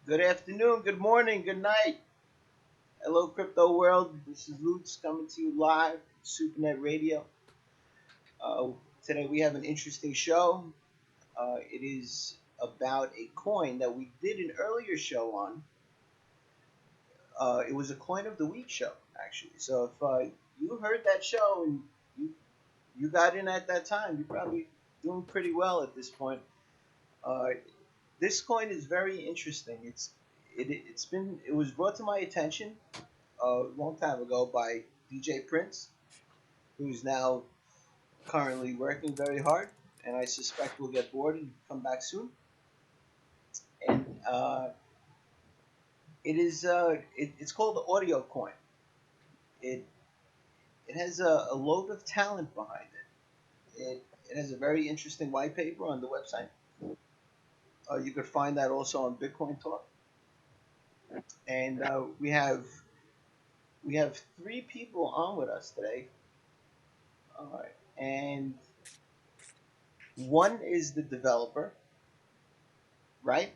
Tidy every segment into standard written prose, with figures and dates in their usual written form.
Good afternoon, good morning, good night. Hello, crypto world. This is Lutz coming to you live from SuperNet Radio. Uh, Today we have an interesting show. It is about a coin that we did an earlier show on. It was a coin of the week show, actually. So if you heard that show and you you got in at that time, you're probably doing pretty well at this point. Uh, this coin is very interesting. It was brought to my attention a long time ago by DJ Prince, who's now currently working very hard, and I suspect will get bored and come back soon. And it's called the audio coin. It it has a load of talent behind it. It has a very interesting white paper on the website. You could find that also on Bitcoin Talk. And we have three people on with us today, and one is the developer, right?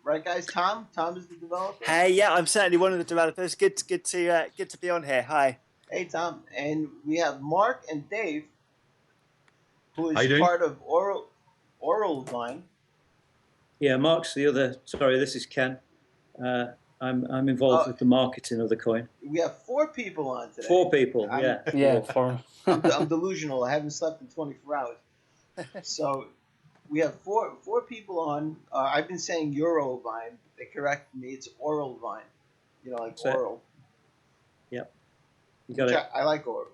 Right, guys. Tom is the developer. Hey, yeah, I'm certainly one of the developers. Good to be on here. Hi. Hey, Tom, and we have Mark and Dave, who How is you doing? part of Aurovine. Yeah, Mark's the other. Sorry, this is Ken. I'm involved with the marketing of the coin. We have four people on today. Four people. Yeah, four. I'm delusional. I haven't slept in 24 hours. So we have four people on. I've been saying Eurovine. They correct me. It's Oral Vine. Like That's it. oral. Yep. You got it. I like oral.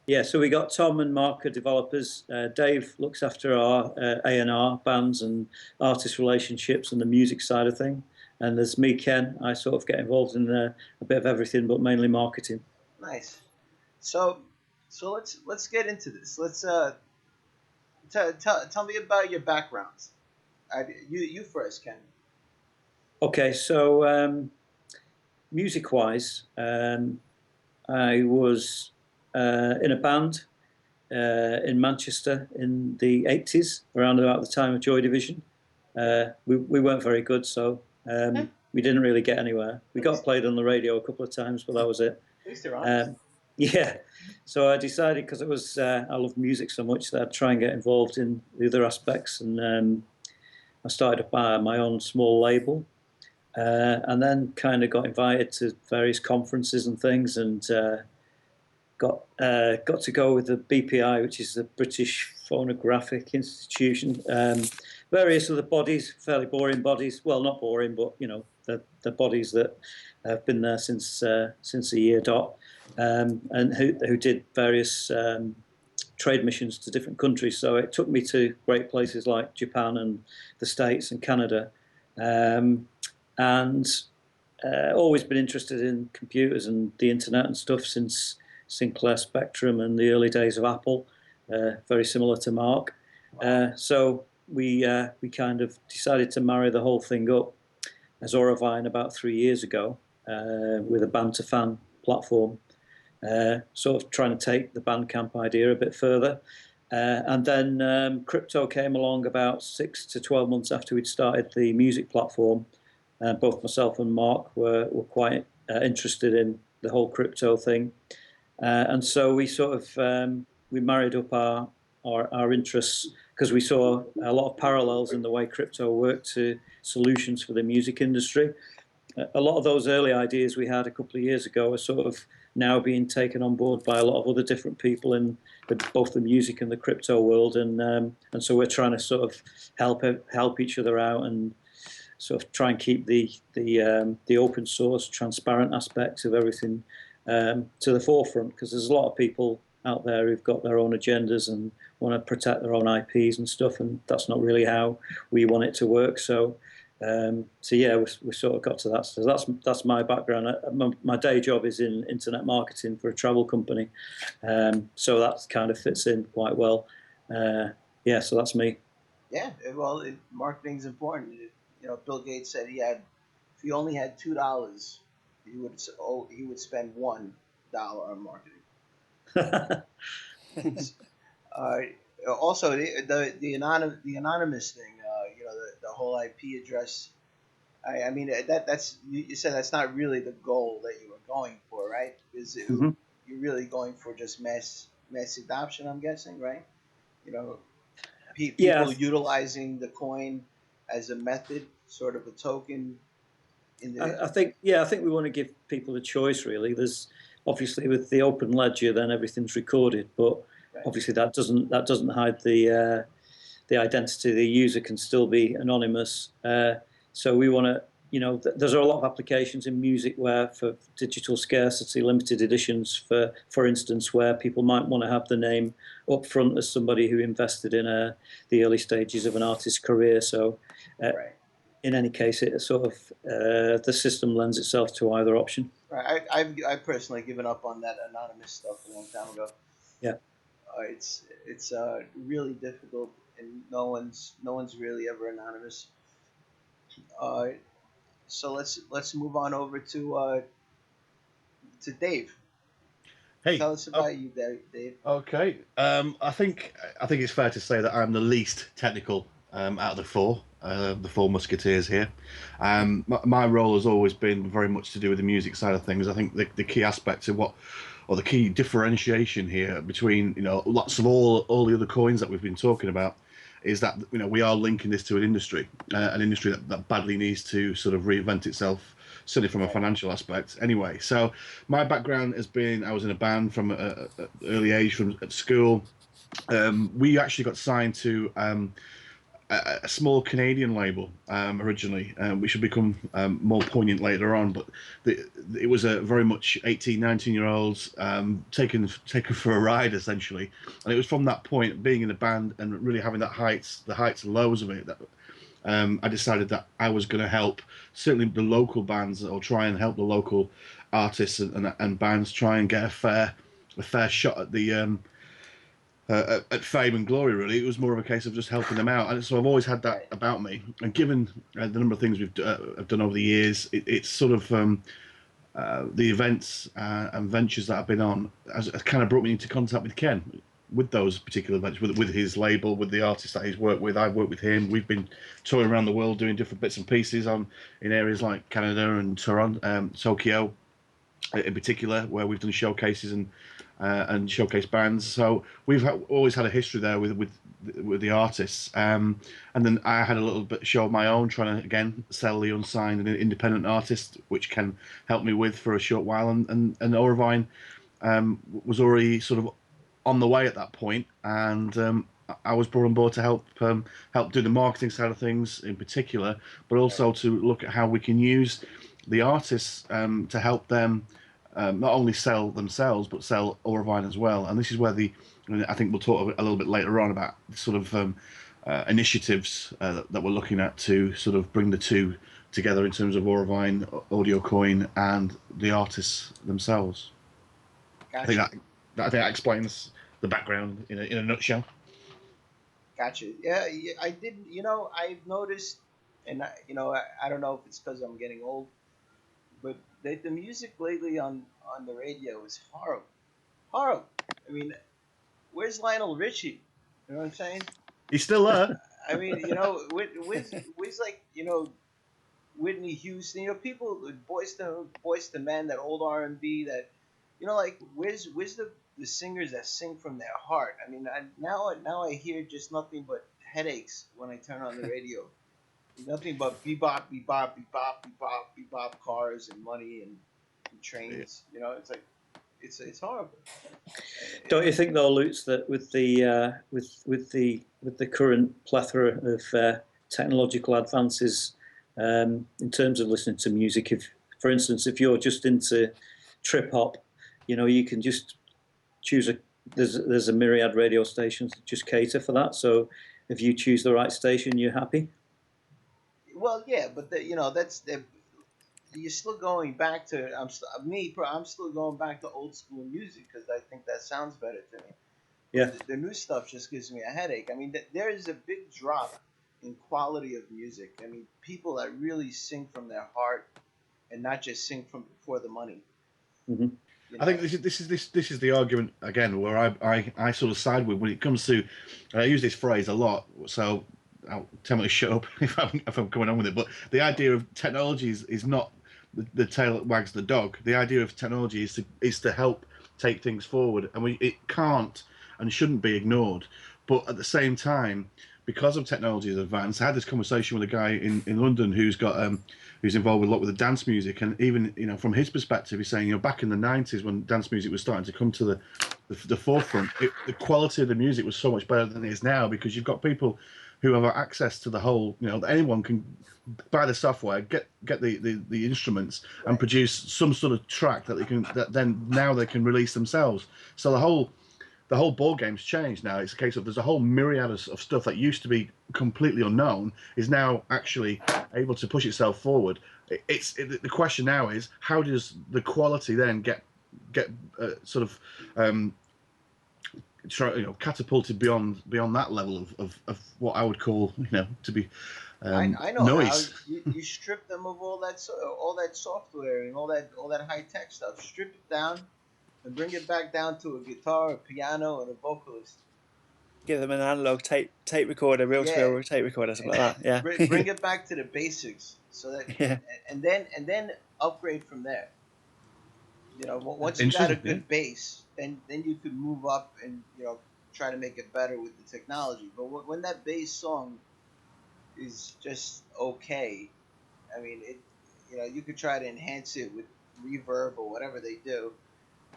Yeah. So we got Tom and Mark are developers. Dave looks after our A&R bands and artist relationships and the music side of thing. And there's me, Ken. I sort of get involved in a bit of everything, but mainly marketing. Nice. So let's get into this. Let's tell me about your backgrounds. You first, Ken. Okay. So music-wise, I was in a band in Manchester in the 80s, around about the time of Joy Division. We weren't very good, so we didn't really get anywhere. We got played on the radio a couple of times, but that was it. At least they're honest. Yeah, so I decided, because it was I love music so much, that I'd try and get involved in the other aspects, and I started up my own small label, and then kind of got invited to various conferences and things, and got to go with the BPI, which is the British Phonographic Institution. Various other bodies, fairly boring bodies. Well, not boring, but the bodies that have been there since the year dot, and who did various trade missions to different countries. So it took me to great places like Japan and the States and Canada, and always been interested in computers and the internet and stuff since Sinclair Spectrum and the early days of Apple, very similar to Mark. So we kind of decided to marry the whole thing up as Aurovine about 3 years ago, with a band-to-fan platform, sort of trying to take the Bandcamp idea a bit further. And then crypto came along about 6 to 12 months after we'd started the music platform. Both myself and Mark were quite interested in the whole crypto thing. And so we sort of we married up our interests, because we saw a lot of parallels in the way crypto worked to solutions for the music industry. A lot of those early ideas we had a couple of years ago are sort of now being taken on board by a lot of other different people in both the music and the crypto world, and so we're trying to sort of help each other out and sort of try and keep the open source, transparent aspects of everything to the forefront, because there's a lot of people out there who've got their own agendas and want to protect their own IPs and stuff, and that's not really how we want it to work. So yeah, we sort of got to that. So that's my background. My day job is in internet marketing for a travel company, so that kind of fits in quite well. Yeah, so that's me. Yeah, well, marketing's important. Bill Gates said if he only had $2, he would spend $1 on marketing. Also, the anonymous thing, the whole IP address. I mean that's you said that's not really the goal that you were going for, right? Hmm. You're really going for just mass adoption, I'm guessing, right? You know, Yeah, people utilizing the coin as a method, sort of a token in the I think we want to give people a choice. Really, there's obviously with the open ledger, then everything's recorded, but right, obviously that doesn't hide the identity. The user can still be anonymous. So we want to, there's a lot of applications in music where for digital scarcity, limited editions, for instance, where people might want to have the name up front as somebody who invested in the early stages of an artist's career. So right, in any case, it sort of the system lends itself to either option. right. I've personally given up on that anonymous stuff a long time ago. Yeah. It's really difficult, and no one's really ever anonymous. Uh, so let's move on over to Dave. Hey, Tell us about you, Dave. okay. I think it's fair to say that I'm the least technical out of the four musketeers here. My role has always been very much to do with the music side of things. I think the key aspects of or the key differentiation here between lots of all the other coins that we've been talking about is that we are linking this to an industry that badly needs to sort of reinvent itself, certainly from a Right. financial aspect. Anyway, so my background has been I was in a band from an early age from at school. We actually got signed to a small Canadian label originally, which would become more poignant later on. But it was a very much 18, 19-year-olds taken for a ride essentially, and it was from that point, being in a band and really having the heights and lows of it, that I decided that I was going to help certainly the local bands, or try and help the local artists and bands try and get a fair shot at the at fame and glory. Really, it was more of a case of just helping them out, and so I've always had that Right. about me. And given the number of things I've done over the years, it's sort of the events and ventures that I've been on has kind of brought me into contact with Ken, with those particular events, with his label, with the artists that he's worked with. I've worked with him. We've been touring around the world doing different bits and pieces in areas like Canada and Toronto, Tokyo in particular, where we've done showcases and showcase bands. So always had a history there with the artists. And then I had a little bit show of my own, trying to again sell the unsigned and independent artist, which can help me with for a short while. And Aurovine was already sort of on the way at that point, and I was brought on board to help do the marketing side of things in particular, but Right. also to look at how we can use the artists to help them not only sell themselves but sell Aurovine as well. And this is where I think we'll talk a little bit later on about sort of initiatives that we're looking at to sort of bring the two together in terms of Aurovine, Audio Coin, and the artists themselves. I think Gotcha. that explains the background in a nutshell. Gotcha. Yeah, yeah, I did. I've noticed, and I don't know if it's because I'm getting old, but the music lately on the radio is horrible. Horrible. I mean, where's Lionel Richie? You know what I'm saying? He's still there. I mean, where's like Whitney Houston? People, Boys to Men, that old R&B, that like where's the singers that sing from their heart? I mean, now I hear just nothing but headaches when I turn on the radio. Nothing but bebop, bebop, bebop, bebop, bebop, cars and money and trains. It's like it's horrible. Don't you think though, Lutz, that with the with the current plethora of technological advances in terms of listening to music, if for instance, if you're just into trip hop, you can just choose there's a myriad radio stations that just cater for that. So if you choose the right station, you're happy. Well, yeah, but that's you're still going back to I'm still going back to old school music because I think that sounds better to me. Yeah. But the new stuff just gives me a headache. I mean, there is a big drop in quality of music. I mean, people that really sing from their heart and not just sing for the money. Hmm. You I think know, this is the argument again where I sort of side with when it comes to, and I use this phrase a lot. So I'll tell me to shut up if I'm coming on with it. But the idea of technology is not the tail that wags the dog. The idea of technology is to help take things forward, and it can't and shouldn't be ignored. But at the same time, because of technology's advance, I had this conversation with a guy in London who's got who's involved with a lot with the dance music, and even from his perspective, he's saying back in the '90s when dance music was starting to come to the forefront, the quality of the music was so much better than it is now, because you've got people who have access to the whole, anyone can buy the software, get the instruments, Right. and produce some sort of track that then now they can release themselves. So the whole ball game's changed now. It's a case of there's a whole myriad of stuff that used to be completely unknown is now actually able to push itself forward. The question now is, how does the quality then get sort of catapulted beyond that level of what I would call to be I know noise. how you strip them of all that software and all that high tech stuff. Strip it down and bring it back down to a guitar, a piano, and a vocalist. Give them an analog tape recorder, reel to Yeah, reel tape recorder, something like that. Yeah. bring it back to the basics, so that Yeah. and then upgrade from there. Once you got a Interesting, yeah. good base, then you could move up and try to make it better with the technology. But when that bass song is just okay, I mean you could try to enhance it with reverb or whatever they do,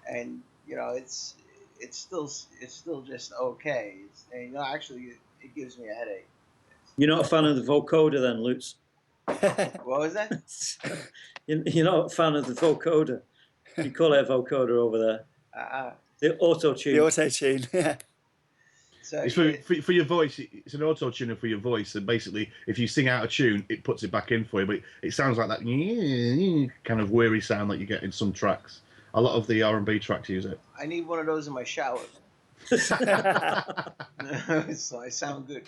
and it's still just okay. And actually it gives me a headache. You're not a fan of the vocoder then, Lutz? What was that? You're not a fan of the vocoder? You call it a vocoder over there? The auto tune. The auto tune. Yeah. So It's for your voice. It's an auto tuner for your voice, and basically, if you sing out of tune, it puts it back in for you. But it sounds like that kind of weary sound that you get in some tracks. A lot of the R&B tracks use it. I need one of those in my shower, so I sound good.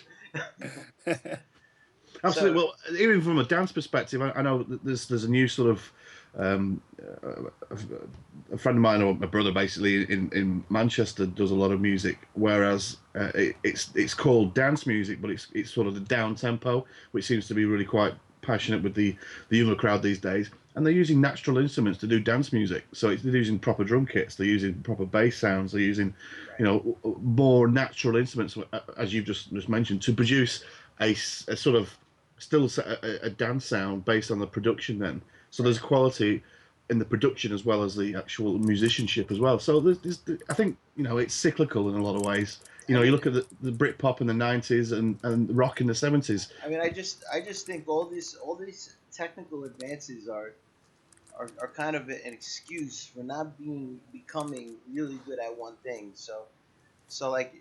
Absolutely. Well, even from a dance perspective, I know that there's a new sort of a friend of mine, or my brother, basically in Manchester, does a lot of music. Whereas it's called dance music, but it's sort of the down tempo, which seems to be really quite passionate with the younger crowd these days. And they're using natural instruments to do dance music. So they're using proper drum kits, they're using proper bass sounds, they're using more natural instruments, as you've just mentioned, to produce a sort of still a dance sound based on the production then. So there's quality in the production as well as the actual musicianship as well. So I think it's cyclical in a lot of ways. You look at the Britpop in the '90s and rock in the '70s. I mean, I just think all these technical advances are kind of an excuse for not becoming really good at one thing. So like,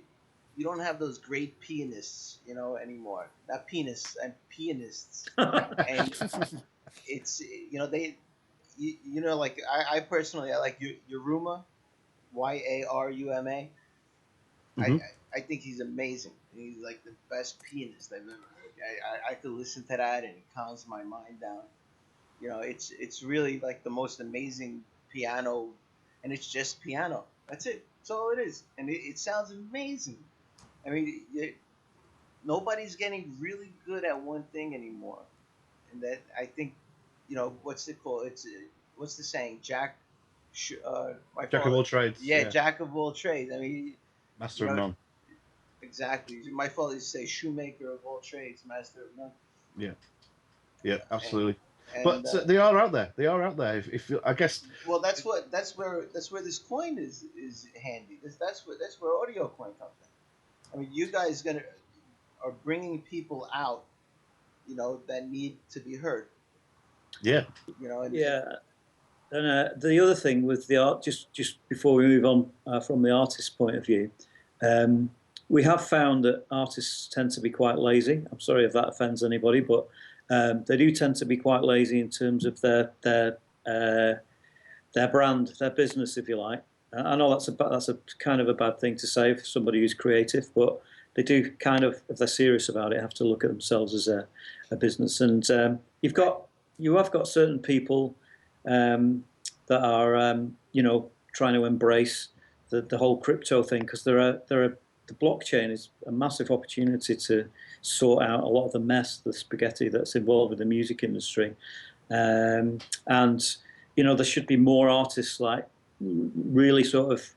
you don't have those great pianists, anymore. Not pianists, and pianists. And it's they, like I personally I like Yaruma, Yaruma. Mm-hmm. I think he's amazing. He's like the best pianist I've ever heard. I could listen to that and it calms my mind down. It's really like the most amazing piano, and it's just piano. That's it. That's all it is, and it sounds amazing. I mean, nobody's getting really good at one thing anymore, and that I think, what's it called? What's the saying? Jack Jack of all trades. Yeah, Jack of all trades. I mean, master of none. Exactly. My fault is to say shoemaker of all trades, master of none. Yeah, absolutely. And, but they are out there. They are out there. If I guess. Well, that's where this coin is handy. That's where audio coin comes in. I mean, you guys are bringing people out, that need to be heard. Yeah. Yeah. And the other thing with the art, just before we move on from the artist's point of view, we have found that artists tend to be quite lazy. I'm sorry if that offends anybody, but they do tend to be quite lazy in terms of their brand, their business, if you like. I know that's a kind of a bad thing to say for somebody who's creative, but they do kind of, if they're serious about it, have to look at themselves as a business. And you have got certain people that are trying to embrace the whole crypto thing, because there are the blockchain is a massive opportunity to sort out a lot of the mess, the spaghetti that's involved with the music industry. And there should be more artists like really sort of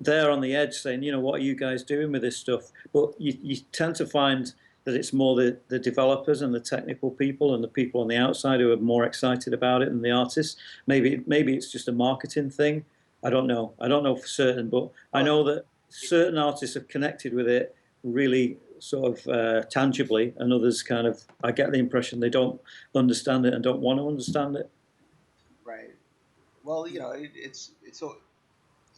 there on the edge saying, what are you guys doing with this stuff? But you tend to find that it's more the developers and the technical people and the people on the outside who are more excited about it than the artists. Maybe it's just a marketing thing. I don't know. I don't know for certain, but I know that certain artists have connected with it really sort of tangibly, and others kind of, I get the impression they don't understand it and don't want to understand it. Right. Well, it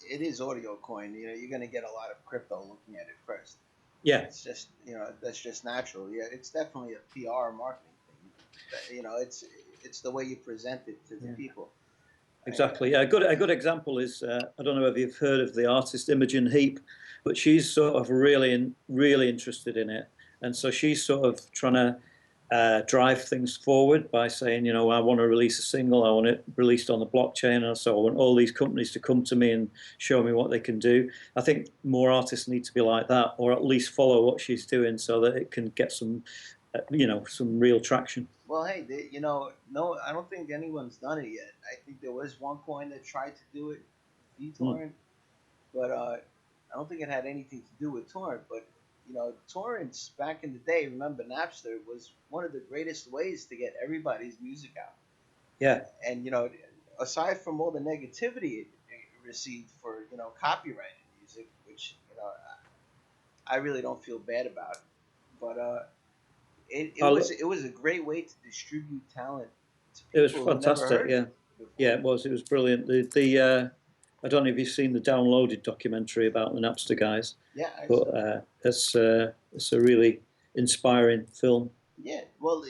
is audio coin. You're going to get a lot of crypto looking at it first. Yeah. It's just, that's just natural. Yeah, it's definitely a PR marketing thing. It's the way you present it to the people. Exactly. Yeah, a good example is I don't know if you've heard of the artist Imogen Heap, but she's sort of really interested in it, and so she's sort of trying to drive things forward by saying, I want to release a single, I want it released on the blockchain, and so I want all these companies to come to me and show me what they can do. I think more artists need to be like that, or at least follow what she's doing, so that it can get some, some real traction. Well, hey, no, I don't think anyone's done it yet. I think there was one coin that tried to do it, eTorrent, but I don't think it had anything to do with torrent. But torrents back in the day, remember Napster was one of the greatest ways to get everybody's music out. Yeah. And aside from all the negativity it received for copyrighted music, which I really don't feel bad about, but it was a great way to distribute talent to people. It was fantastic. Yeah, it was brilliant. I don't know if you've seen the downloaded documentary about the Napster guys. Yeah, but it's a really inspiring film. Yeah, well,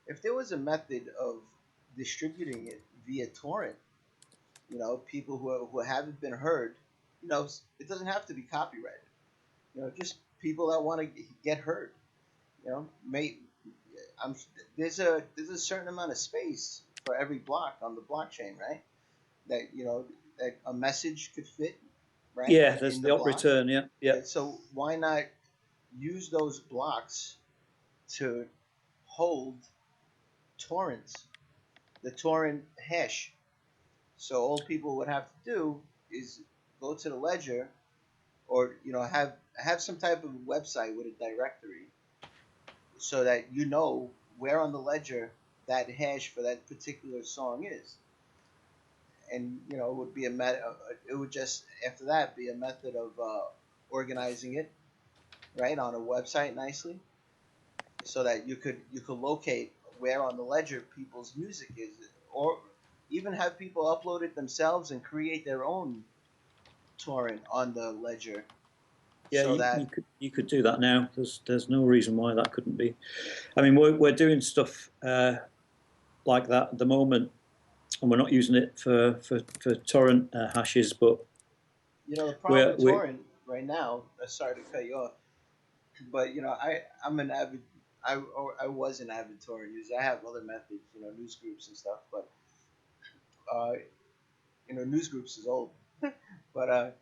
if there was a method of distributing it via torrent, people who haven't been heard, it doesn't have to be copyrighted. Just people that want to get heard. There's a certain amount of space for every block on the blockchain, right? That that a message could fit, right? Yeah, there's the op return. Yeah. So why not use those blocks to hold torrents, the torrent hash? So all people would have to do is go to the ledger, or have some type of website with a directory, so that where on the ledger that hash for that particular song is. And it would be it would just after that be a method of organizing it right on a website nicely, so that you could locate where on the ledger people's music is, or even have people upload it themselves and create their own torrent on the ledger. Yeah, so you could do that now. There's no reason why that couldn't be. I mean, we're doing stuff like that at the moment, and we're not using it for torrent hashes, but the problem with torrent right now. Sorry to cut you off, but I'm an avid. I was an avid torrent user. I have other methods, news groups and stuff, but news groups is old. But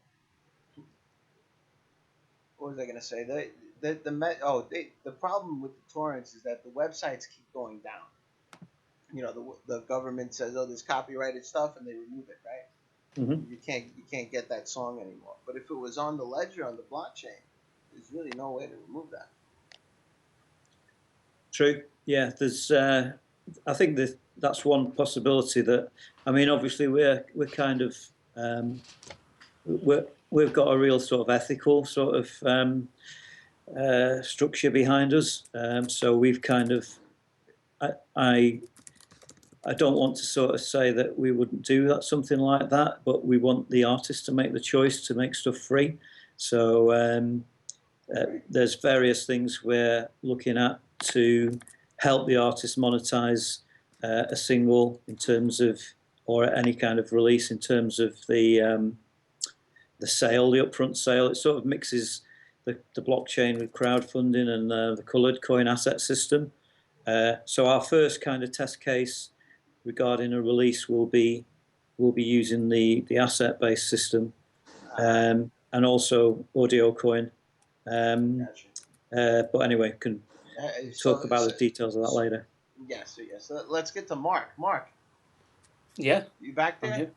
what was I gonna say? The problem with the torrents is that the websites keep going down. The government says, oh, there's copyrighted stuff, and they remove it, right? Mm-hmm. You can't get that song anymore. But if it was on the ledger on the blockchain, there's really no way to remove that. True. Yeah. There's. I think that's one possibility. That, I mean, obviously we're kind of we've got a real sort of ethical sort of structure behind us. So we've kind of, I don't want to sort of say that we wouldn't do that, something like that, but we want the artist to make the choice to make stuff free. So there's various things we're looking at to help the artist monetize a single in terms of, or any kind of release in terms of the sale, the upfront sale. It sort of mixes the blockchain with crowdfunding and the coloured coin asset system. So our first kind of test case regarding a release will be using the asset-based system, and also audio coin. But anyway, can talk about the details of that later. Yes, yes. So let's get to Mark. Mark, Yeah, you back I'm there? here.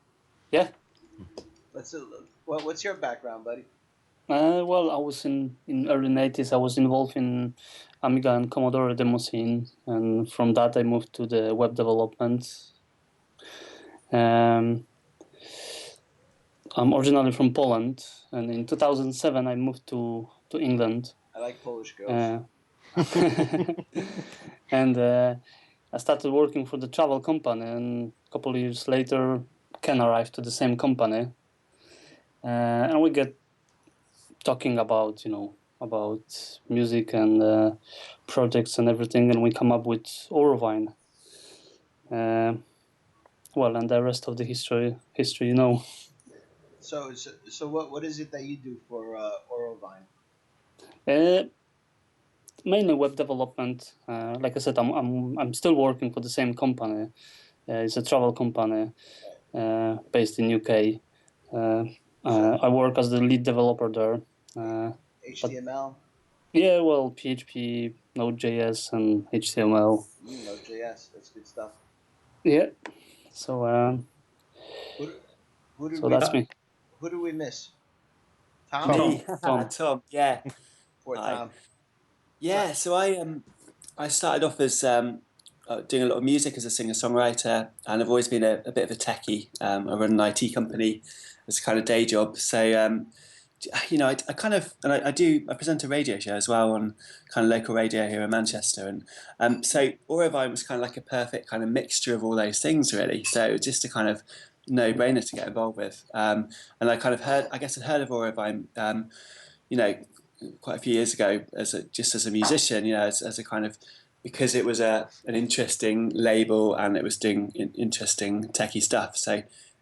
Yeah. Let's. What's your background, buddy? Well, I was in early 90s. I was involved in Amiga and Commodore demo scene, and from that I moved to the web development. I'm originally from Poland, and in 2007 I moved to England. I like Polish girls. And I started working for the travel company, and a couple of years later Ken arrived to the same company, and we get talking about about music and projects and everything, and we come up with Aurovine. Well, and the rest of the history, you know. So what is it that you do for Aurovine? Uh, Mainly web development. Like I said, I'm still working for the same company. It's a travel company based in UK. I work as the lead developer there. HTML. Yeah, well, PHP, Node.js, and HTML. Node.js. That's good stuff. Yeah. So Who did so we? that's me. Who do we miss? Tom. Me, Tom. Tom. Yeah. Poor Hi. Tom. Yeah. So I started off as doing a lot of music as a singer-songwriter, and I've always been a bit of a techie. I run an IT company as a kind of day job. So I kind of, and I present a radio show as well on kind of local radio here in Manchester, and so Aurovine was kind of like a perfect kind of mixture of all those things, really. So it was just a kind of no-brainer to get involved with. And I kind of heard of Aurovine, quite a few years ago just as a musician, as a kind of, because it was an interesting label and it was doing interesting techie stuff.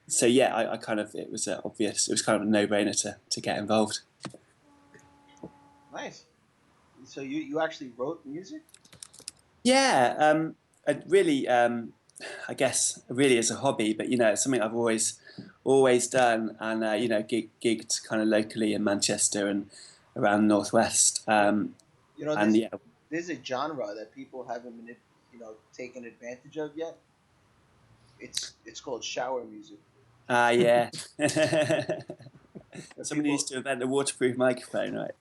So yeah, I kind of, it was obvious. It was kind of a no-brainer to get involved. Nice. So you actually wrote music? Yeah, I really, I guess, really as a hobby, but it's something I've always done, and gigged kind of locally in Manchester and around Northwest. And yeah, there's a genre that people haven't been taken advantage of yet. It's called shower music. Yeah. But Somebody needs to invent a waterproof microphone, right?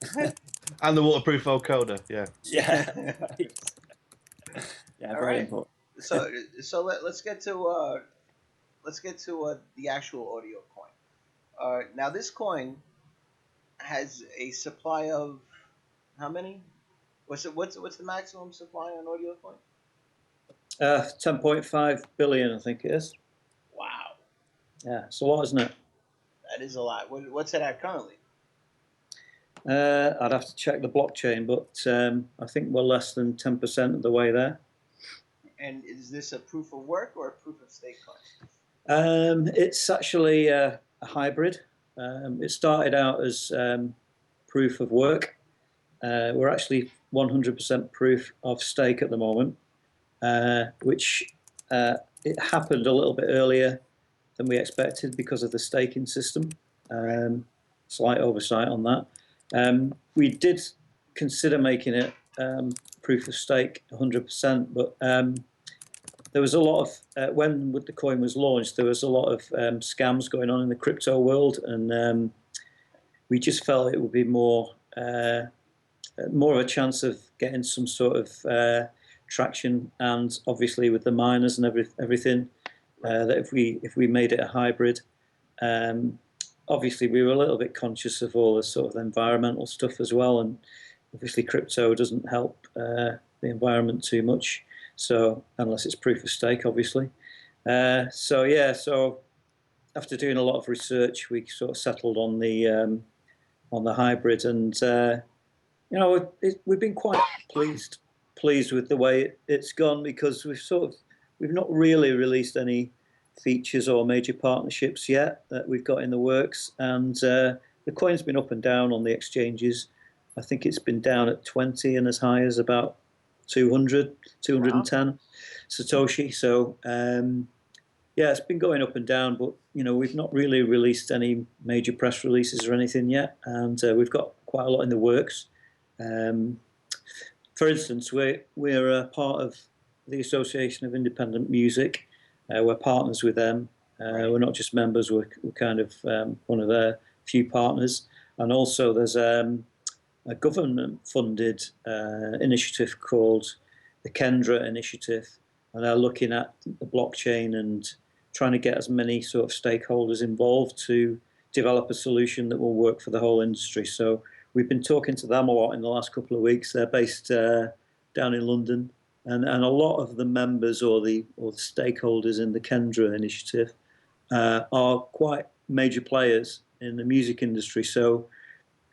And the waterproof vocoder, yeah. Yeah. Right. Yeah, All very right. important. So let's get to the actual audio coin. Now this coin has a supply of how many? What's the maximum supply on audio coin? 10.5 billion, I think it is. Wow, Yeah, it's a lot, isn't it? that is a lot. What's it at currently? I'd have to check the blockchain, but I think we're less than 10% of the way there. And is this a proof of work or a proof of stake coin? It's actually a hybrid. It started out as proof of work. We're actually 100% proof of stake at the moment, which it happened a little bit earlier than we expected because of the staking system. Slight oversight on that. We did consider making it proof of stake 100%, but there was a lot of, when the coin was launched, there was a lot of scams going on in the crypto world, and we just felt it would be more of a chance of getting some sort of traction, and obviously with the miners and everything, that if we made it a hybrid. Obviously we were a little bit conscious of all the sort of environmental stuff as well, and obviously crypto doesn't help the environment too much, so unless it's proof of stake, obviously. So after doing a lot of research, we sort of settled on the hybrid, and we've been quite pleased with the way it's gone, because we've not really released any features or major partnerships yet that we've got in the works, and the coin's been up and down on the exchanges. I think it's been down at 20 and as high as about 200, 210 Satoshi. So Yeah, it's been going up and down, but we've not really released any major press releases or anything yet, and we've got quite a lot in the works. For instance, we're a part of the Association of Independent Music. We're partners with them. Right. We're not just members. We're kind of one of their few partners, and also there's a government-funded initiative called the Kendra Initiative, and they're looking at the blockchain and trying to get as many sort of stakeholders involved to develop a solution that will work for the whole industry. So we've been talking to them a lot in the last couple of weeks. They're based down in London, and a lot of the members or the stakeholders in the Kendra Initiative are quite major players in the music industry. So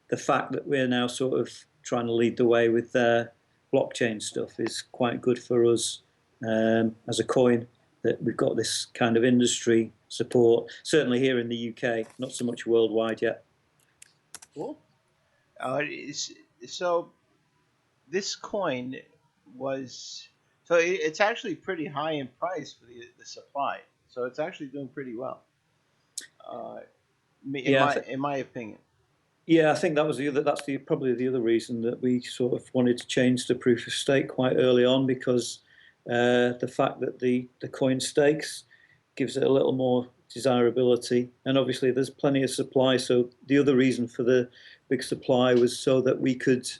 the fact that we're now sort of trying to lead the way with their blockchain stuff is quite good for us as a coin, that we've got this kind of industry support, certainly here in the UK, not so much worldwide yet. Cool. So this coin was it's actually pretty high in price for the supply. So it's actually doing pretty well. In my opinion. Yeah, I think that was probably the other reason that we sort of wanted to change to proof of stake quite early on, because the fact that the coin stakes gives it a little more desirability, and obviously there's plenty of supply. So the other reason for the big supply was so that we could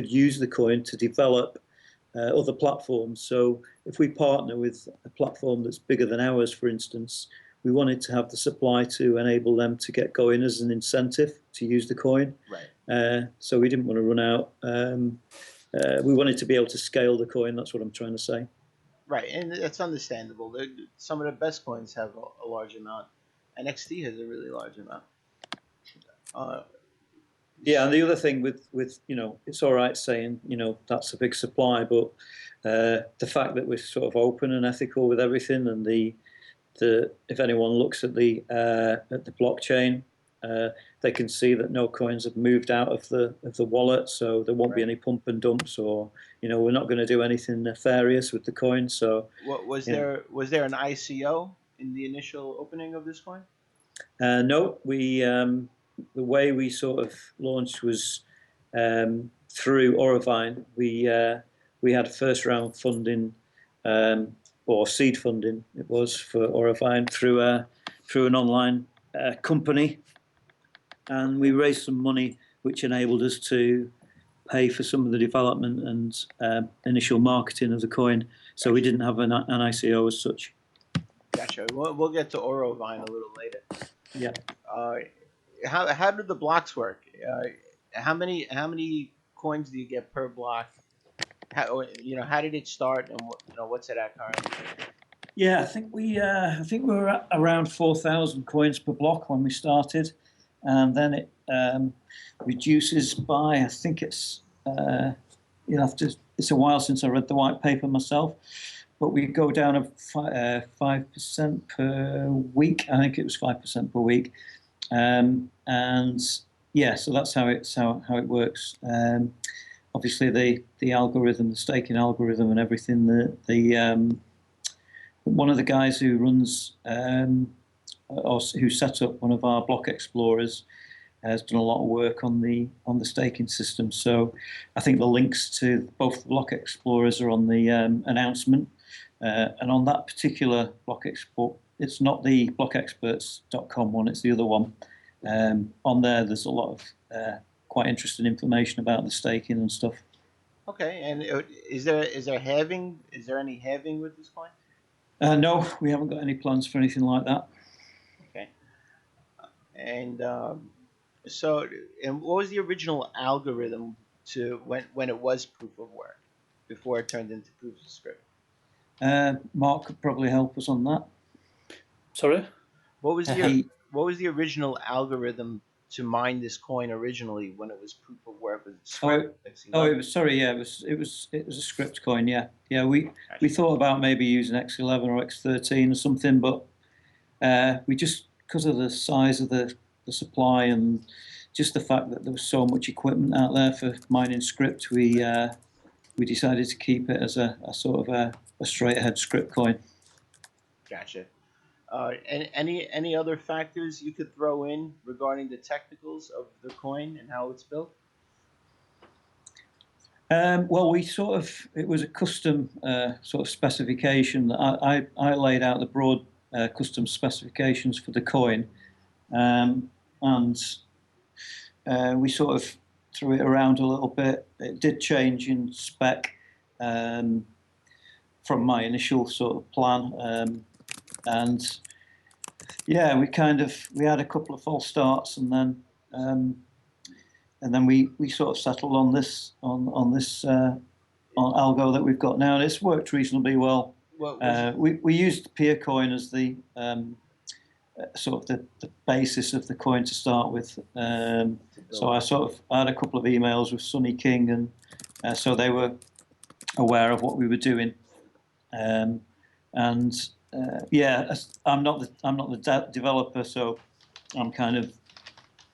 use the coin to develop other platforms. So if we partner with a platform that's bigger than ours, for instance, we wanted to have the supply to enable them to get going as an incentive to use the coin. Right. So we didn't want to run out. We wanted to be able to scale the coin. That's what I'm trying to say. Right, and that's understandable. Some of the best coins have a large amount. NXT has a really large amount. Yeah, and the other thing with it's all right saying that's a big supply, but the fact that we're sort of open and ethical with everything, and if anyone looks at the blockchain, they can see that no coins have moved out of the wallet, so there won't be any pump and dumps, or we're not going to do anything nefarious with the coin. So, was there an ICO in the initial opening of this coin? No, the way we sort of launched was through Aurovine. We had first round funding. Or seed funding, it was, for Aurovine through an online company, and we raised some money which enabled us to pay for some of the development and initial marketing of the coin. So we didn't have an ICO as such. Gotcha. We'll get to Aurovine a little later. Yeah. How do the blocks work? How many coins do you get per block? How did it start, and what's it at currently? Yeah, I think we were at around 4,000 coins per block when we started, and then it reduces by, I think it's it's a while since I read the white paper myself, but we go down to 5% per week. I think it was 5% per week, and yeah, so that's how it works. Obviously, the algorithm, the staking algorithm, and everything. One of the guys who runs or who set up one of our block explorers has done a lot of work on the staking system. So I think the links to both the block explorers are on the announcement, and on that particular block export, it's not the blockexperts.com one; it's the other one. On there's a lot of quite interesting information about the staking and stuff. Okay, and is there halving? Is there any halving with this coin? No, we haven't got any plans for anything like that. Okay, and and what was the original algorithm to when it was proof of work before it turned into proof of script? Mark could probably help us on that. Sorry? What was the original algorithm to mine this coin originally when it was proof of work? Was it script? It was, sorry, yeah, it was a script coin, yeah. We thought about maybe using X11 or X13 or something, but we just, because of the size of the supply and just the fact that there was so much equipment out there for mining script, we decided to keep it as a sort of a straight ahead script coin. Gotcha. And any other factors you could throw in regarding the technicals of the coin and how it's built? Well, it was a custom sort of specification. I laid out the broad custom specifications for the coin, and we sort of threw it around a little bit. It did change in spec um, from my initial sort of plan, and yeah, we had a couple of false starts, um, and then we sort of settled on this on algo that we've got now, and it's worked reasonably well. What was it? We used peer coin as the sort of the basis of the coin to start with. So I had a couple of emails with Sonny King, and so they were aware of what we were doing. And yeah, I'm not the developer, so I'm kind of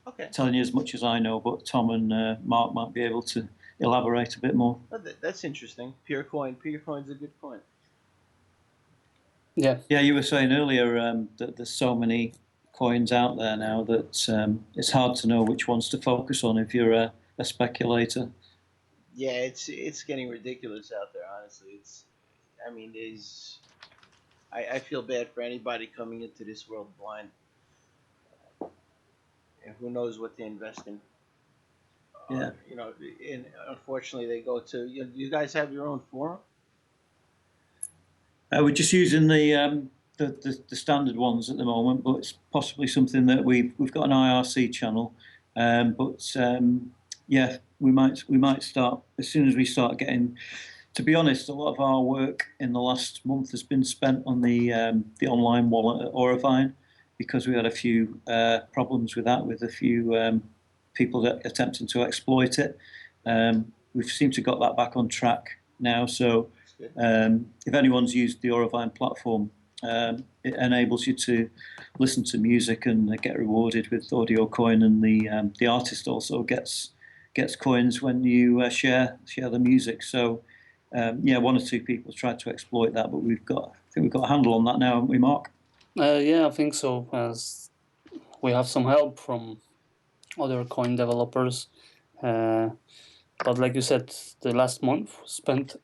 Okay. telling you as much as I know. But Tom and Mark might be able to elaborate a bit more. Oh, that's interesting. Pure coin. Pure coin's a good coin. Yeah. Yeah, you were saying earlier that there's so many coins out there now that it's hard to know which ones to focus on if you're a speculator. Yeah, it's getting ridiculous out there. Honestly, I mean, I feel bad for anybody coming into this world blind. And who knows what they invest in? Yeah. You know, and unfortunately, they go to. You guys have your own forum. We're just using the standard ones at the moment, but it's possibly something that we've got an IRC channel, yeah, we might start as soon as we start getting. To be honest, a lot of our work in the last month has been spent on the online wallet at Aurovine, because we had a few problems with that, with a few people that attempting to exploit it. We've seemed to got that back on track now, so. If anyone's used the Aurovine platform, it enables you to listen to music and get rewarded with audio coin, and the artist also gets coins when you share the music. So yeah, one or two people tried to exploit that, but I think we've got a handle on that now, haven't we, Mark? Yeah, I think so. As we have some help from other coin developers. But like you said, the last month spent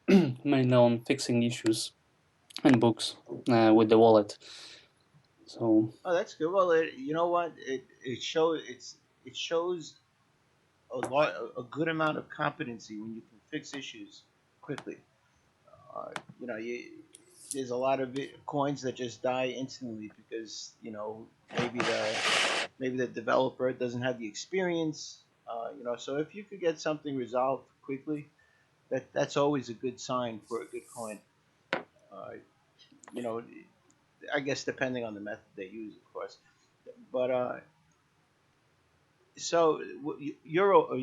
mainly on fixing issues and bugs with the wallet. So Oh, that's good. Well, you know what? It shows a good amount of competency when you can fix issues quickly. You know, there's a lot of coins that just die instantly because maybe the developer doesn't have the experience. You know, so if you could get something resolved quickly, that's always a good sign for a good coin. Uh, you know, I guess depending on the method they use, of course. But so Euro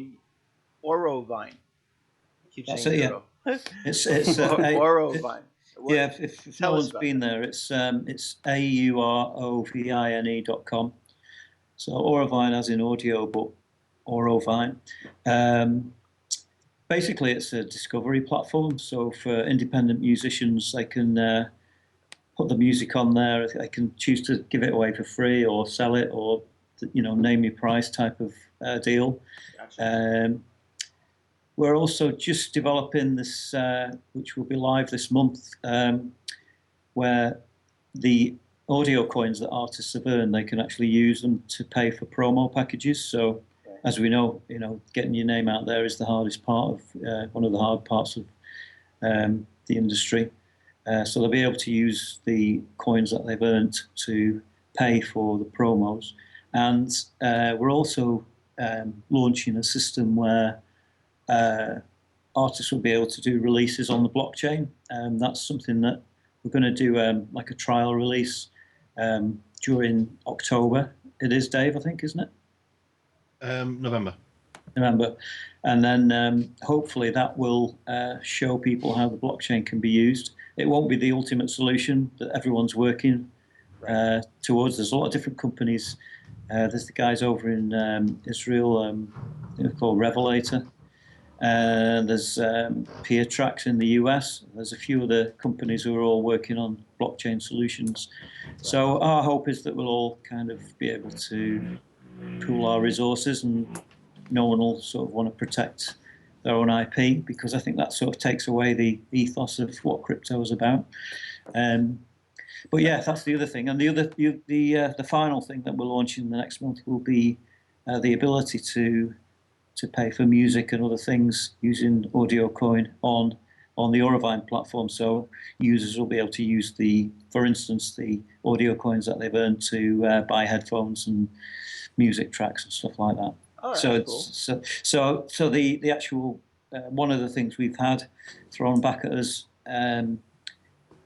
Orovine. I keep That's saying it. Yeah, Euro. it's Orovine. yeah. If no Tell us one's about been that. there, it's AUROVINE.com. So Aurovine as in audio, but Aurovine. Um, Basically, it's a discovery platform. So for independent musicians, they can put the music on there. They can choose to give it away for free or sell it, or name your price type of deal. Gotcha. We're also just developing this, which will be live this month, where the audio coins that artists have earned, they can actually use them to pay for promo packages. So, as we know, getting your name out there is the hardest part of one of the hard parts of the industry. So they'll be able to use the coins that they've earned to pay for the promos, and we're also launching a system where artists will be able to do releases on the blockchain. That's something that we're going to do like a trial release during October. It is, Dave, I think, isn't it? November. And then hopefully that will show people how the blockchain can be used. It won't be the ultimate solution that everyone's working towards. There's a lot of different companies. There's the guys over in Israel, they're called Revelator. There's Peer Tracks in the US. There's a few other companies who are all working on blockchain solutions. So our hope is that we'll all kind of be able to pool our resources, and no one will sort of want to protect their own IP, because I think that sort of takes away the ethos of what crypto is about. But yeah, that's the other thing. And the final thing that we're launching the next month will be the ability to pay for music and other things using Audio Coin on the Aurovine platform. So users will be able to use for instance, the audio coins that they've earned to buy headphones and music tracks and stuff like that. Oh, that's So cool. so the actual one of the things we've had thrown back at us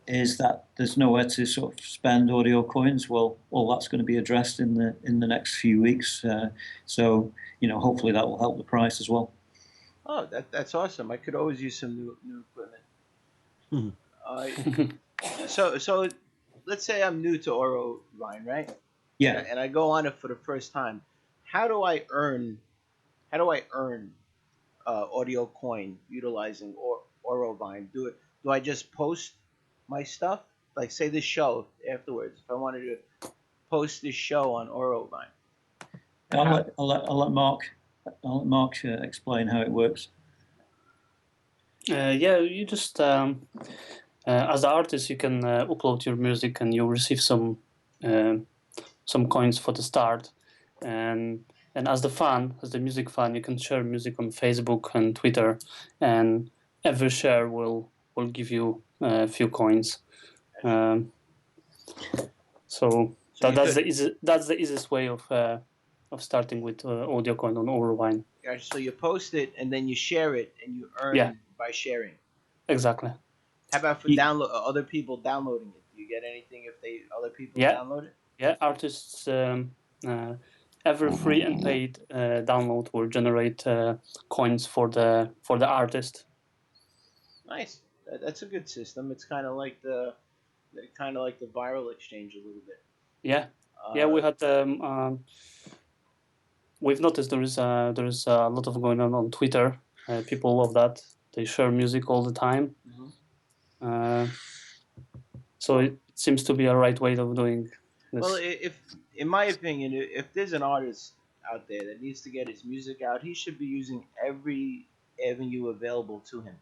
is that there's nowhere to sort of spend audio coins. Well, all that's going to be addressed in the next few weeks. So hopefully that will help the price as well. Oh, that's awesome. I could always use some new equipment. So let's say I'm new to Aurovine, right? Yeah. And I go on it for the first time. How do I earn? How do I earn audio coin utilizing Aurovine? Do I just post my stuff? Like say this show afterwards. If I wanted to post this show on Aurovine. I'll let Mark explain how it works. Yeah, you just as the artist, you can upload your music and you'll receive some coins for the start, and as the music fan, you can share music on Facebook and Twitter, and every share will give you a few coins. So that's the easiest way of starting with audio coin on Aurovine. So you post it and then you share it and you earn by sharing. Exactly. How about for other people downloading it? Do you get anything if other people download it? Yeah, artists every free and paid download will generate coins for the artist. Nice. That's a good system. It's kind of like the viral exchange a little bit. Yeah. We had we've noticed there is a lot of going on Twitter. People love that. They share music all the time. Mm-hmm. So it seems to be a right way of doing this. Well, in my opinion, if there's an artist out there that needs to get his music out, he should be using every avenue available to him.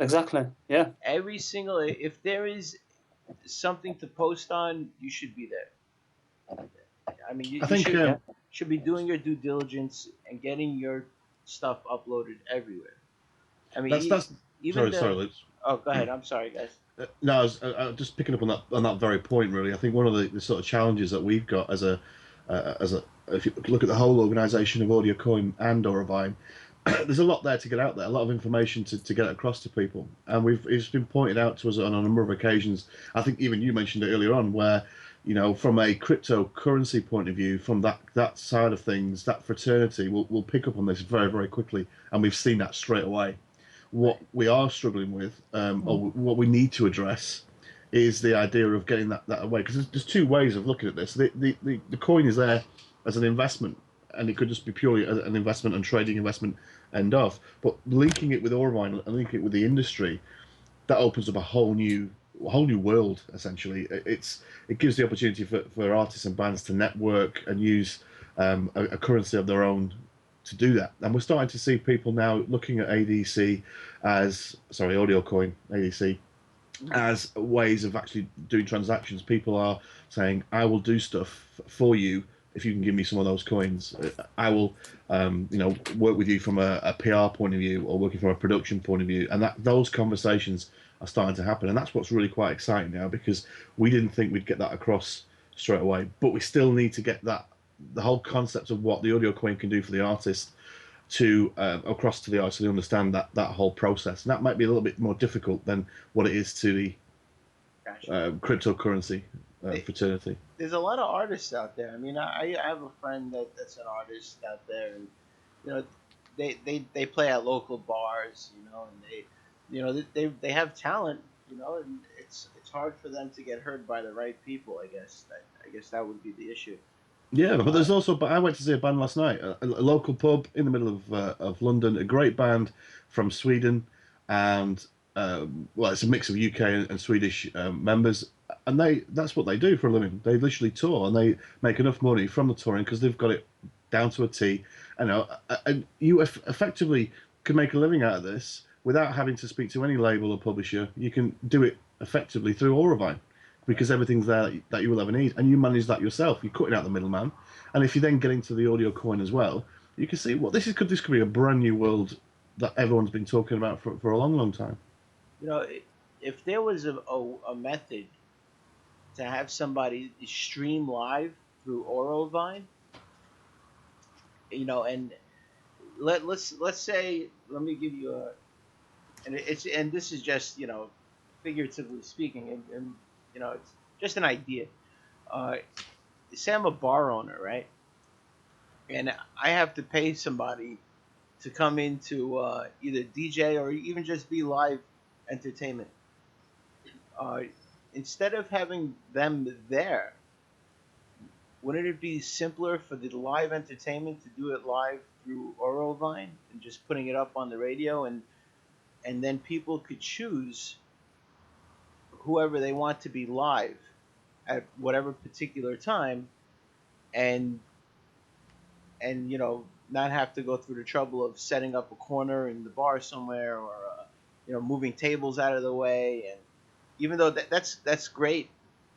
Exactly. Yeah. Every single, if there is something to post on, you should be there. I mean, you should be doing your due diligence and getting your stuff uploaded everywhere. I mean, sorry, Luke. Oh, go ahead. I'm sorry, guys. No, I was just picking up on that very point. Really, I think one of the sort of challenges that we've got as a if you look at the whole organisation of Audio Coin and Aurovine, there's a lot there to get out there, a lot of information to get across to people, and it's been pointed out to us on a number of occasions. I think even you mentioned it earlier on, where from a cryptocurrency point of view, from that side of things, that fraternity will pick up on this very, very quickly, and we've seen that straight away. What we are struggling with, or what we need to address, is the idea of getting that away. Because there's two ways of looking at this. The coin is there as an investment, and it could just be purely an investment and trading investment end of. But linking it with Aurovine and linking it with the industry, that opens up a whole new world. Essentially, it gives the opportunity for artists and bands to network and use a currency of their own to do that. And we're starting to see people now looking at Audio Coin, ADC, as ways of actually doing transactions. People are saying, I will do stuff for you if you can give me some of those coins. I will, work with you from a PR point of view, or working from a production point of view. And those conversations are starting to happen. And that's what's really quite exciting now, because we didn't think we'd get that across straight away. But we still need to get the whole concept of what the audio coin can do for the artist to across to the artist, so they understand that whole process. And that might be a little bit more difficult than what it is to the cryptocurrency fraternity. There's a lot of artists out there. I mean, I have a friend that's an artist out there, and they play at local bars, and they have talent, and it's hard for them to get heard by the right people. I guess that would be the issue. Yeah, but there's also. But I went to see a band last night, a local pub in the middle of London. A great band from Sweden, and well, it's a mix of UK and Swedish members, and that's what they do for a living. They literally tour, and they make enough money from the touring because they've got it down to a T. You know, and you effectively can make a living out of this without having to speak to any label or publisher. You can do it effectively through Aurovine because everything's there that you will ever need, and you manage that yourself. You're cutting out the middleman, and if you then get into the audio coin as well, you can see, well, this could be a brand new world that everyone's been talking about for a long, long time. You know, if there was a method to have somebody stream live through Aurovine, you know, and let's say, let me give you a, and this is just, you know, figuratively speaking, and you know, it's just an idea. Uh, Say I'm a bar owner, right? And I have to pay somebody to come into either DJ or even just be live entertainment. Uh, Instead of having them there, wouldn't it be simpler for the live entertainment to do it live through Aurovine and just putting it up on the radio, and then people could choose whoever they want to be live at whatever particular time, and you know, not have to go through the trouble of setting up a corner in the bar somewhere, or you know, moving tables out of the way. And even though that's great,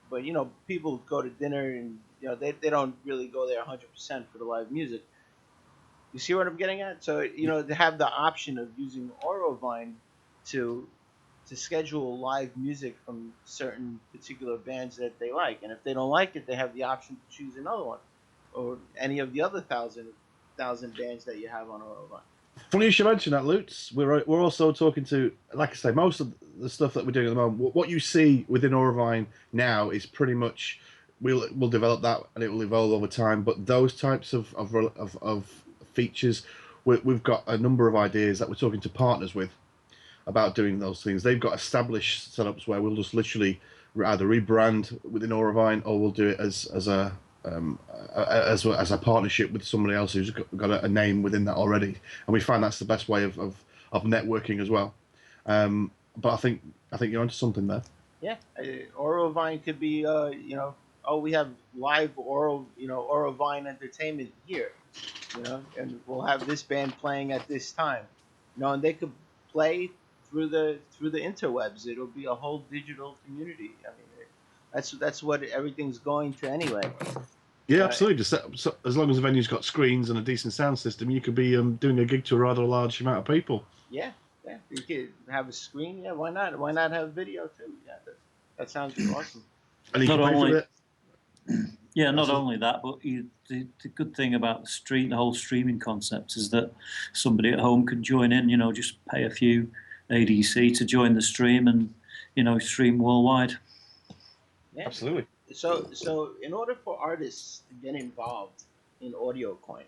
but you know, people go to dinner and you know, they don't really go there 100% for the live music. You see what I'm getting at? So you know, to have the option of using Aurovine to schedule live music from certain particular bands that they like, and if they don't like it, they have the option to choose another one, or any of the other thousand bands that you have on Aurovine. Funny you should mention that, Lutz. We're also talking to, like I say, most of the stuff that we're doing at the moment. What you see within Aurovine now is pretty much we'll develop that and it will evolve over time. But those types of features, we've got a number of ideas that we're talking to partners with about doing those things. They've got established setups where we'll just literally either rebrand within Aurovine or we'll do it as a partnership with somebody else who's got a name within that already, and we find that's the best way of networking as well. But I think you're onto something there. Yeah, Aurovine could be, you know, oh, we have live Aurovine entertainment here, you know, and we'll have this band playing at this time, you know, and they could play through the interwebs. It'll be a whole digital community. I mean, that's what everything's going to anyway. Yeah, absolutely. Just so, as long as the venue's got screens and a decent sound system, you could be doing a gig to a rather large amount of people. Yeah, yeah. You could have a screen. Yeah, why not? Why not have video too? Yeah, that sounds awesome. And you Not can pay only- for it. Yeah, not only that, but the good thing about the whole streaming concept is that somebody at home can join in. You know, just pay a few ADC to join the stream, and you know, stream worldwide. Yeah. Absolutely. So in order for artists to get involved in audio coin,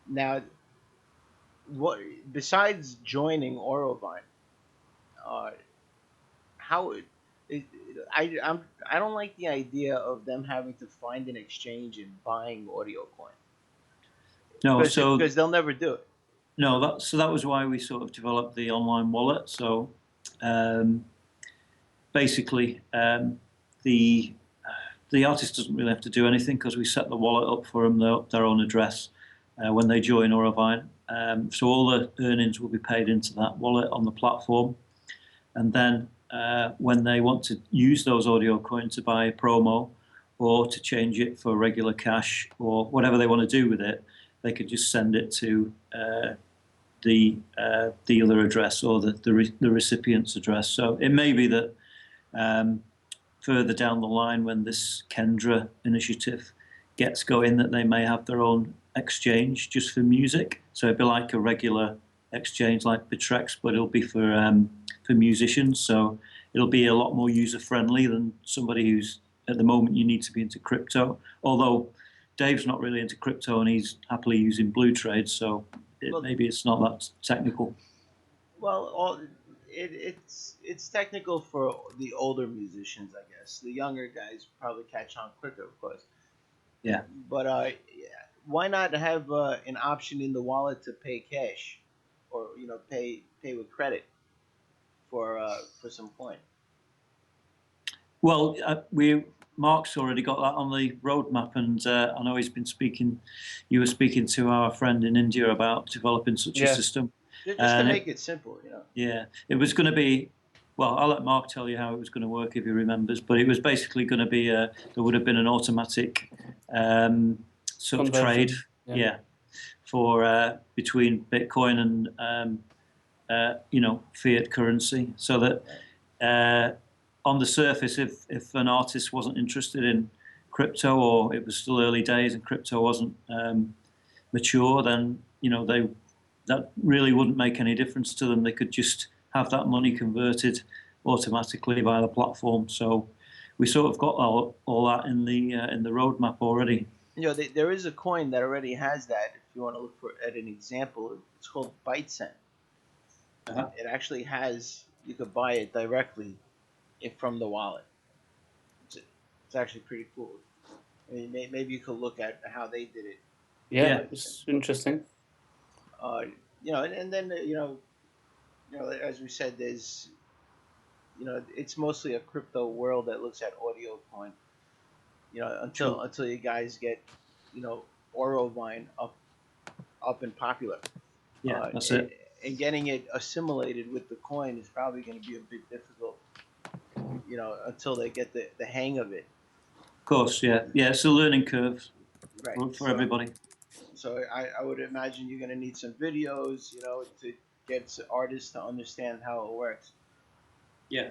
now, what besides joining Aurovine, uh, how it, I don't like the idea of them having to find an exchange and buying audio coin. No, Because they'll never do it. No, that was why we sort of developed the online wallet. So um, basically, the artist doesn't really have to do anything because we set the wallet up for them, their own address, when they join Aurovine. So all the earnings will be paid into that wallet on the platform, and then when they want to use those audio coins to buy a promo or to change it for regular cash or whatever they want to do with it, they could just send it to the dealer address or the recipient's address. So it may be that further down the line, when this Kendra initiative gets going, that they may have their own exchange just for music. So it'd be like a regular exchange like Bitrex, but it'll be for musicians. So it'll be a lot more user friendly than somebody who's at the moment you need to be into crypto. Although Dave's not really into crypto and he's happily using Blue Trade, so maybe it's not that technical. Well, it's technical for the older musicians, I guess. The younger guys probably catch on quicker, of course. Yeah. But why not have an option in the wallet to pay cash, or pay with credit for some coin? Well, Mark's already got that on the roadmap, and I know he's been speaking. You were speaking to our friend in India about developing such a Yeah. system, Just to and make it simple. yeah, it was going to be. Well, I'll let Mark tell you how it was going to work if he remembers. But it was basically going to be there would have been an automatic sort of trade, Conversion. yeah, for between Bitcoin and fiat currency, so that on the surface, if an artist wasn't interested in crypto, or it was still early days and crypto wasn't mature, then that really wouldn't make any difference to them. They could just have that money converted automatically by the platform. So we sort of got all that in the roadmap already. There is a coin that already has that. If you want to look at an example, it's called ByteCent. Uh-huh. It actually has. You could buy it directly from the wallet. It's actually pretty cool. I mean, maybe you could look at how they did it. Yeah, Yeah. it's interesting. Uh, and then as we said, it's mostly a crypto world that looks at audio coin. Sure. Until you guys get, Aurovine up and popular. Yeah, that's it. And getting it assimilated with the coin is probably going to be a bit difficult. Until they get the hang of it. Of course, yeah. It's a learning curve Right. for everybody. So I would imagine you're going to need some videos, to get artists to understand how it works. Yeah.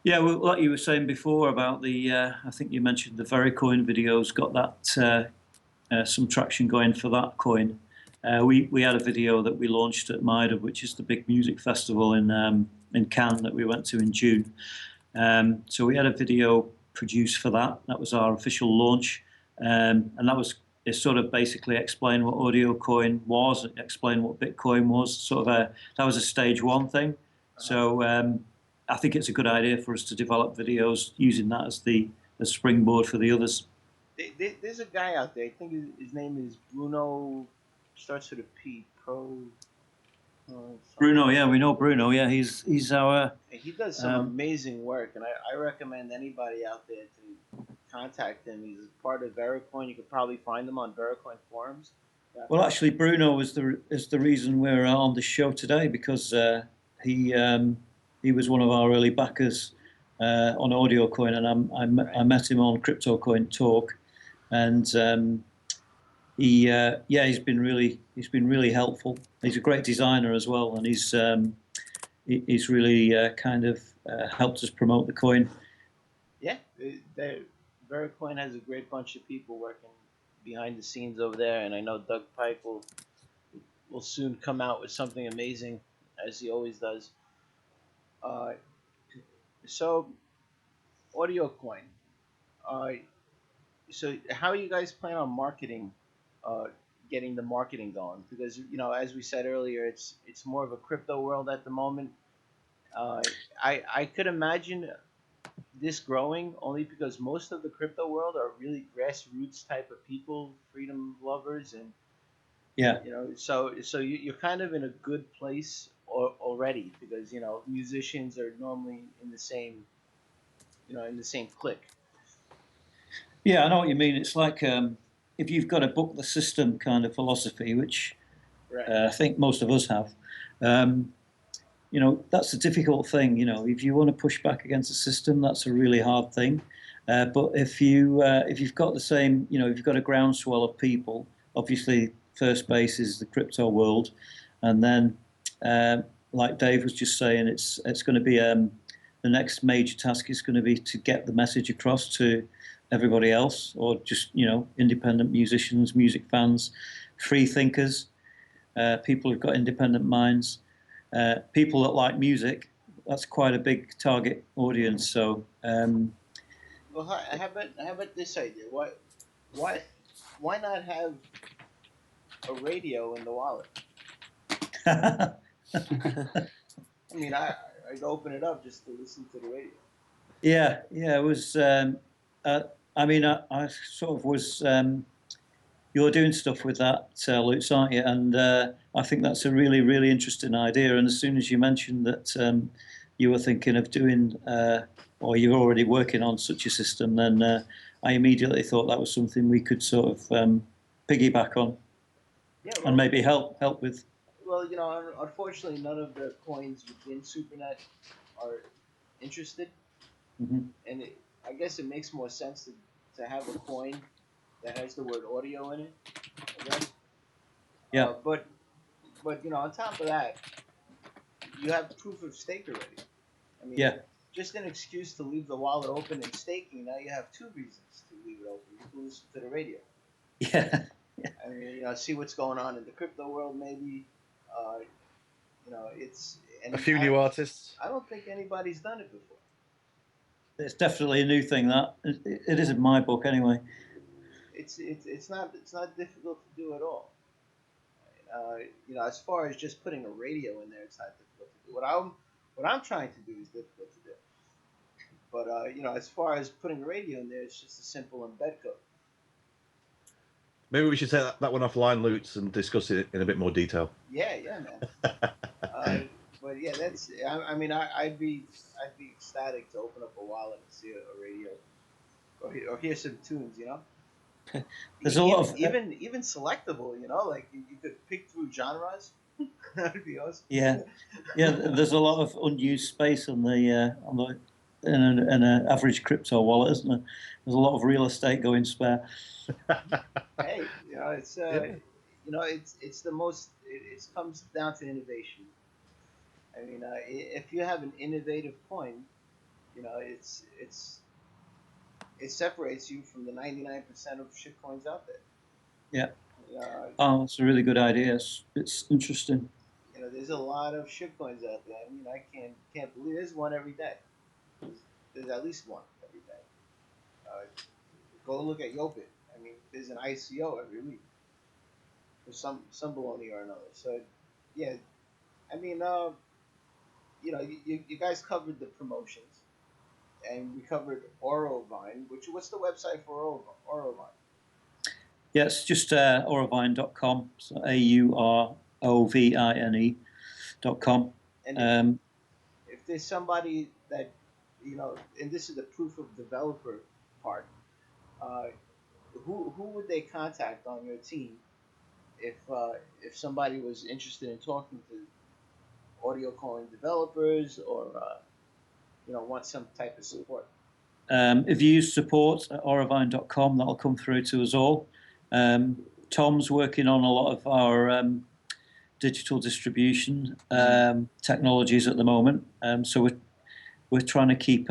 Yeah, well, like you were saying before about I think you mentioned the Vericoin videos got that some traction going for that coin. We had a video that we launched at MIDA, which is the big music festival in Cannes that we went to in June. So we had a video produced for that. That was our official launch, and it sort of basically explained what audio coin was, explained what Bitcoin was. That was a stage one thing. So I think it's a good idea for us to develop videos using that as the springboard for the others. There's a guy out there. I think his name is Bruno. Starts with a P. Bruno, yeah, we know Bruno. Yeah, he's our. He does some amazing work, and I recommend anybody out there to contact him. He's part of Vericoin. You could probably find him on Vericoin forums. Well, actually, Bruno is the reason we're on the show today, because he was one of our early backers on AudioCoin, and I met him on CryptoCoin Talk, and he's been really helpful. He's a great designer as well, and he's really kind of helped us promote the coin. Yeah, Vericoin has a great bunch of people working behind the scenes over there, and I know Doug Pike will soon come out with something amazing, as he always does. So, AudioCoin. Uh, so, how you guys plan on marketing, uh, getting the marketing going? Because as we said earlier, it's more of a crypto world at the moment. Uh, I could imagine this growing only because most of the crypto world are really grassroots type of people, freedom lovers, and Yeah. so you're kind of in a good place already, because musicians are normally in the same clique. Yeah, I know what you mean. It's like if you've got a book the system kind of philosophy, which Right. I think most of us have. That's a difficult thing. If you want to push back against the system, that's a really hard thing. But if you've got the same, if you've got a groundswell of people, obviously first base is the crypto world, and then like Dave was just saying, it's going to be the next major task is going to be to get the message across to everybody else, or just independent musicians, music fans, free thinkers, people who've got independent minds. People that like music, that's quite a big target audience. So, Well, how about this idea? Why not have a radio in the wallet? I mean, I'd open it up just to listen to the radio. yeah, it was. I mean, I sort of was. You're doing stuff with that, Lutz, aren't you? And I think that's a really, really interesting idea. And as soon as you mentioned that you were thinking of doing, or you're already working on such a system, then I immediately thought that was something we could sort of piggyback on Yeah, and well, maybe help with. well, unfortunately, none of the coins within SuperNet are interested, Mhm. and I guess it makes more sense to have a coin that has the word audio in it, I guess. Yeah, But on top of that, you have proof of stake already. I mean, yeah, just an excuse to leave the wallet open and staking. Now you have two reasons to leave it open. You can listen to the radio. yeah. I mean, see what's going on in the crypto world, maybe. Uh, it's A and few new artists. I don't think anybody's done it before. It's definitely a new thing. That it is in my book anyway. It's not difficult to do at all. As far as just putting a radio in there, it's not difficult to do. What I'm trying to do is difficult to do. But as far as putting a radio in there, it's just a simple embed code. Maybe we should take that one offline, Lutz, and discuss it in a bit more detail. Yeah, man. But yeah, that's. I mean, I'd be ecstatic to open up a wallet and see a radio, or hear some tunes. There's a lot of Even selectable. Like you could pick through genres. That'd be awesome. yeah, yeah. There's a lot of unused space on the in an average crypto wallet, isn't there? There's a lot of real estate going spare. Hey, it's the most. It comes down to innovation. I mean, if you have an innovative coin, it separates you from the 99% of shit coins out there. Yeah. Uh, Oh, that's a really good idea. It's interesting. there's a lot of shit coins out there. I mean, I can't believe there's one every day. There's at least one every day. Uh, Go look at Yopit. I mean, there's an ICO every week for some baloney or another. So, yeah, I mean, you guys covered the promotions, and we covered Aurovine. What's the website for Aurovine? Yeah, it's just aurovine.com. So AUROVINE.com. And Um, if there's somebody that, and this is the proof of developer part, uh, who would they contact on your team if somebody was interested in talking to audio calling developers, or want some type of support? if you use support at aurovine.com, that'll come through to us all. Tom's working on a lot of our digital distribution technologies at the moment. So we're trying to keep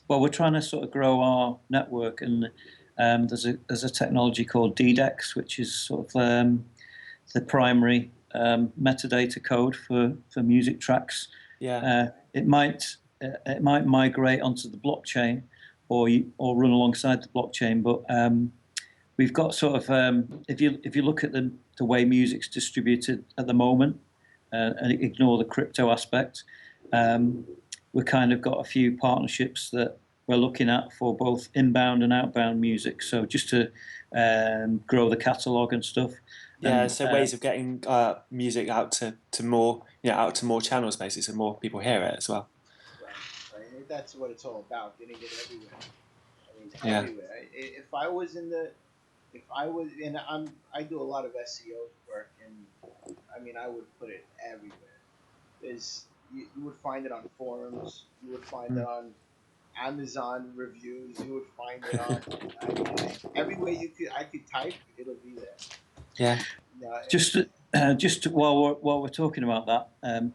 we're trying to sort of grow our network, and there's a technology called DDEX, which is sort of the primary metadata code for music tracks. Yeah. It might migrate onto the blockchain or run alongside the blockchain, but we've got sort of if you look at the way music's distributed at the moment and ignore the crypto aspect, we've kind of got a few partnerships that we're looking at for both inbound and outbound music. So just to grow the catalog and stuff. Yeah, And, so ways of getting music out to more channels, basically, so more people hear it as well. Right. And that's what it's all about, getting it everywhere. I mean, Yeah. everywhere. If I was and I do a lot of SEO work, and I mean, I would put it everywhere. You would find it on forums, you would find it on Amazon reviews, you would find it on, I mean, everywhere I could type, it'll be there. Yeah. Just while we're talking about that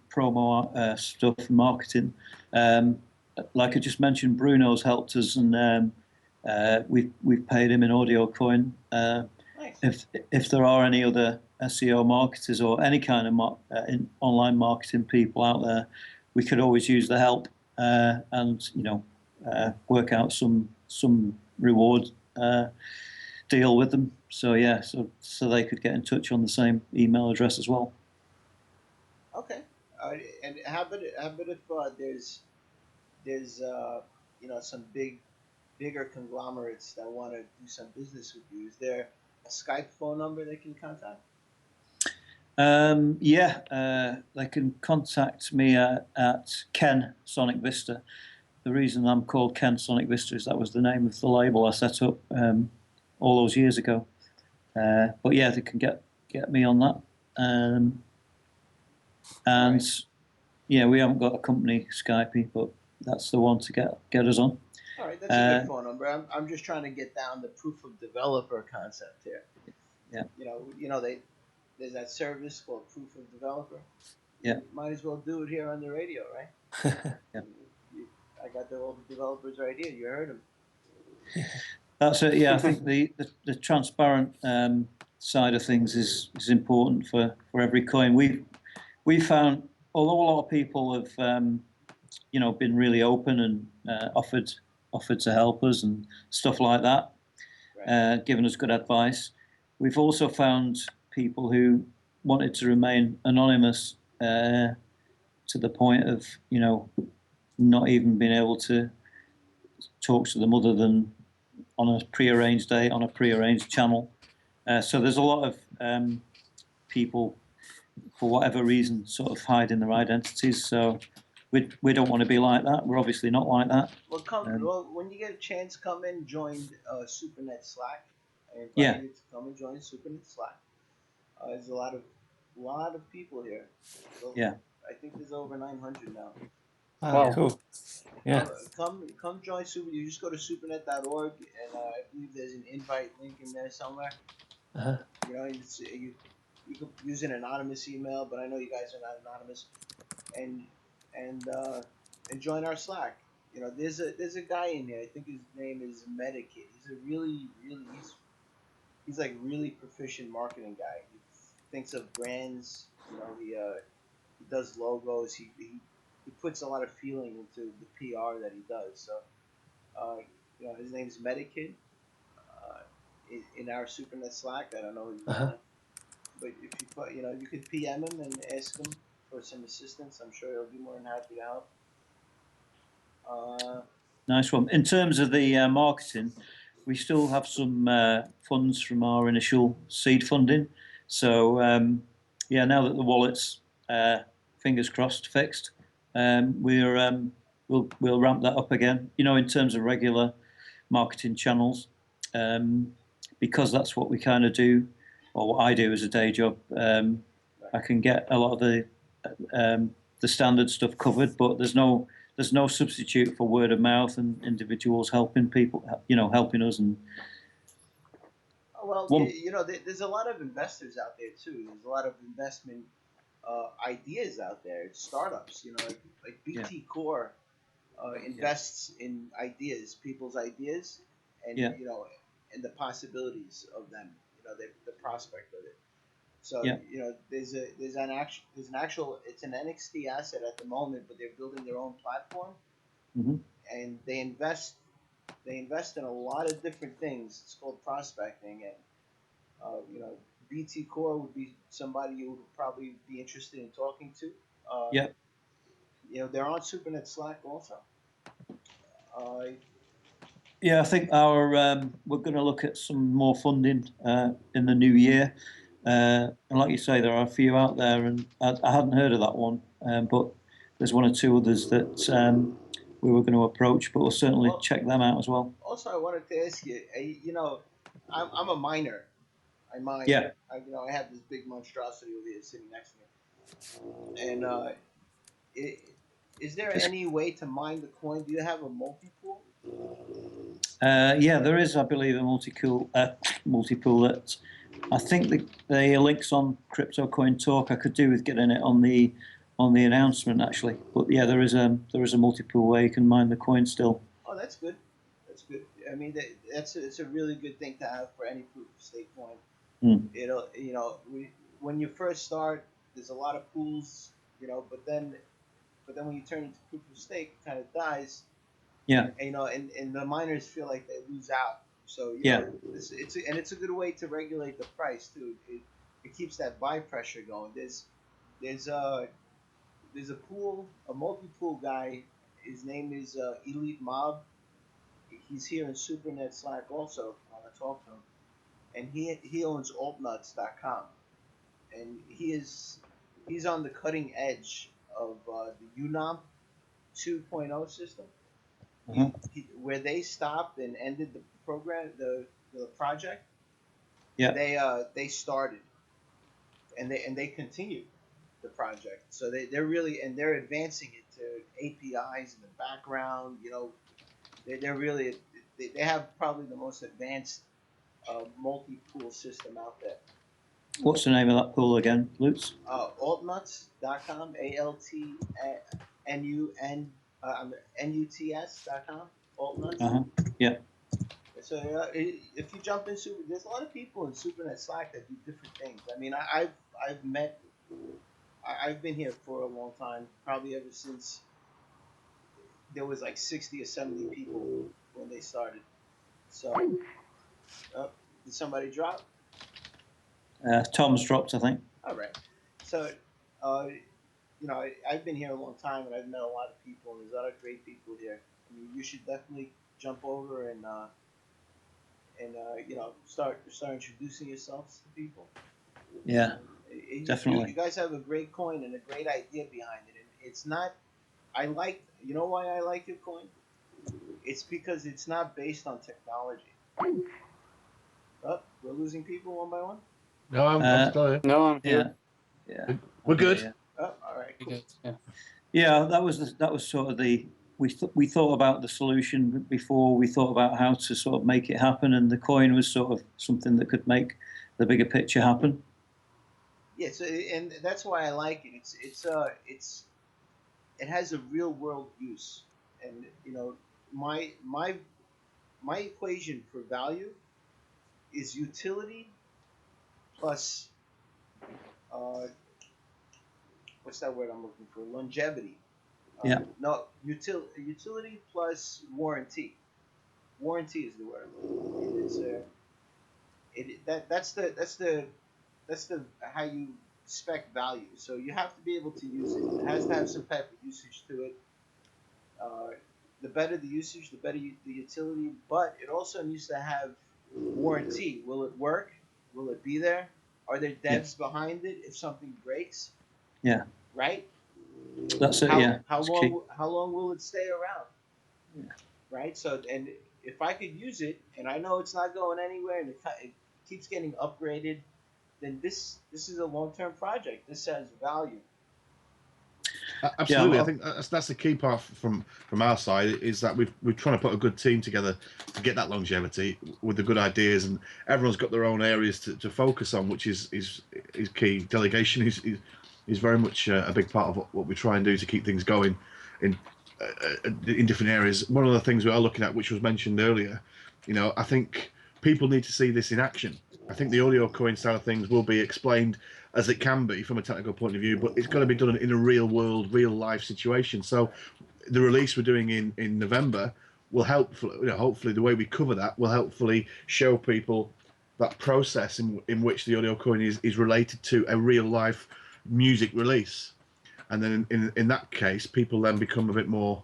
promo stuff, marketing, like I just mentioned, Bruno's helped us, and we've paid him in audio coin. Nice. If there are any other SEO marketers or any kind of online marketing people out there, we could always use the help, and work out some reward deal with them. So yeah, so they could get in touch on the same email address as well. Okay. And how about if there's some big bigger conglomerates that want to do some business with you, is there a Skype phone number they can contact? Yeah, they can contact me at Ken Sonic Vista. The reason I'm called Ken Sonic Vista is that was the name of the label I set up all those years ago. But yeah, they can get me on that. And Right. yeah, we haven't got a company Skype, but that's the one to get us on. All right, that's a good phone number. I'm just trying to get down the proof of developer concept here. Yeah. There's that service called proof of developer. Yeah. You might as well do it here on the radio, right? Yeah. I got all the developers right here. You heard them. That's it. Yeah, I think the transparent side of things is important for every coin. We found, although a lot of people have been really open and offered to help us and stuff like that, Right. giving us good advice. We've also found people who wanted to remain anonymous to the point of not even being able to talk to them other than on a prearranged day on a prearranged channel. So there's a lot of people, for whatever reason, sort of hiding their identities. So we don't want to be like that. We're obviously not like that. Well, when you get a chance, come and join SuperNet Slack. I invite Yeah. you to come and join SuperNet Slack. There's a lot of people here. So Yeah. I think there's over 900 now. Wow. Cool. Yeah. Come join Super. You just go to supernet.org, and I believe there's an invite link in there somewhere. Uh-huh. You can use an anonymous email, but I know you guys are not anonymous, and and uh, and join our Slack. There's a guy in here. I think his name is Medikit. He's a really he's like really proficient marketing guy. He thinks of brands. He does logos. He puts a lot of feeling into the PR that he does. So uh, his name's Medikid. In our SuperNet Slack, I don't know his real Uh-huh. name, but if you could PM him and ask him for some assistance. I'm sure he'll be more than happy to help. Nice one. In terms of the marketing, we still have some funds from our initial seed funding. So yeah, now that the wallet's fingers crossed fixed, we'll ramp that up again. In terms of regular marketing channels, because that's what we kind of do, or what I do as a day job. I can get a lot of the standard stuff covered, but there's no substitute for word of mouth and individuals helping people, helping us. And well, one, there's a lot of investors out there too. There's a lot of investment ideas out there. Startups, like BT Core invests in ideas, people's ideas, and Yeah. And the possibilities of them. The prospect of it. So Yeah. there's an actual it's an NXT asset at the moment, but they're building their own platform, Mhm. and they invest in a lot of different things. It's called prospecting, and BT Core would be somebody you would probably be interested in talking to. Uh, Yeah. they're on SuperNet Slack also. Uh, Yeah, I think we're going to look at some more funding in the new year. And like you say, there are a few out there, and I hadn't heard of that one, but there's one or two others that we were going to approach, but we'll certainly check them out as well. Also, I wanted to ask you, I'm a miner. I mine. Yeah. I have this big monstrosity over here sitting next to me. And is there any way to mine the coin? Do you have a multi-pool? Yeah, there is, I believe, a multi-pool that I think the links on Crypto Coin Talk. I could do with getting it on the announcement actually. But yeah, there is a multi-pool where you can mine the coin still. Oh, that's good. That's good. I mean, it's a really good thing to have for any proof of stake coin. Mm. When you first start, there's a lot of pools, but then when you turn into proof of stake, it kind of dies. Yeah. And the miners feel like they lose out. So Yeah. It's a good way to regulate the price too. It keeps that buy pressure going. There's a multi pool guy. His name is Elite Mob. he's here in SuperNet Slack also. I want to talk to him, and he owns altnuts.com, and he's on the cutting edge of the UNOM 2.0 system. Uh-huh. Where they stopped and ended the program, the project. Yeah. They started and they continued the project. So they're really, and they're advancing it to APIs in the background. You know, they're really, they have probably the most advanced multi-pool system out there. What's the name of that pool again, Lutz? Altnuts.com, ALTNUN, Altnuts. Uh-huh. Yeah. So if you jump in Super, there's a lot of people in SuperNet Slack that do different things. I mean, I've met, I've been here for a long time, probably ever since there was like 60 or 70 people when they started. So, did somebody drop? Tom's dropped, I think. All right. So, you know, I've been here a long time and I've met a lot of people, and there's a lot of great people here. I mean, you should definitely jump over and you know, start introducing yourselves to people. Yeah, definitely. You guys have a great coin and a great idea behind it, and it's not. You know why I like your coin? It's because it's not based on technology. Oh, we're losing people one by one. No, I'm still here. No, I'm here. Yeah. We're good. Yeah. Oh, all right, cool. Yeah. Yeah, that was sort of we thought about the solution before we thought about how to sort of make it happen, and the coin was sort of something that could make the bigger picture happen. Yeah, so and that's why I like it. It has a real world use, and you know, my equation for value is utility plus what's that word I'm looking for? Longevity. Yeah. No, utility plus warranty. Warranty is the word. That's the how you spec value. So you have to be able to use it. It has to have some type of usage to it. The better the usage, the better the utility. But it also needs to have warranty. Will it work? Will it be there? Are there devs behind it if something breaks? Yeah. Right. That's it. How long will it stay around? Yeah. Right. So and if I could use it, and I know it's not going anywhere, and it keeps getting upgraded, then this is a long-term project. This has value. Absolutely, Yeah, I think that's the key part from our side is that we're trying to put a good team together to get that longevity with the good ideas, and everyone's got their own areas to focus on, which is key. Delegation is very much a big part of what we try and do to keep things going in different areas. One of the things we are looking at, which was mentioned earlier, you know, I think people need to see this in action. I think the audio coin side of things will be explained as it can be from a technical point of view, but it's got to be done in a real world, real life situation. So the release we're doing in November will help, you know, hopefully the way we cover that will hopefully show people that process in which the audio coin is related to a real life music release. And then in that case, people then become a bit more,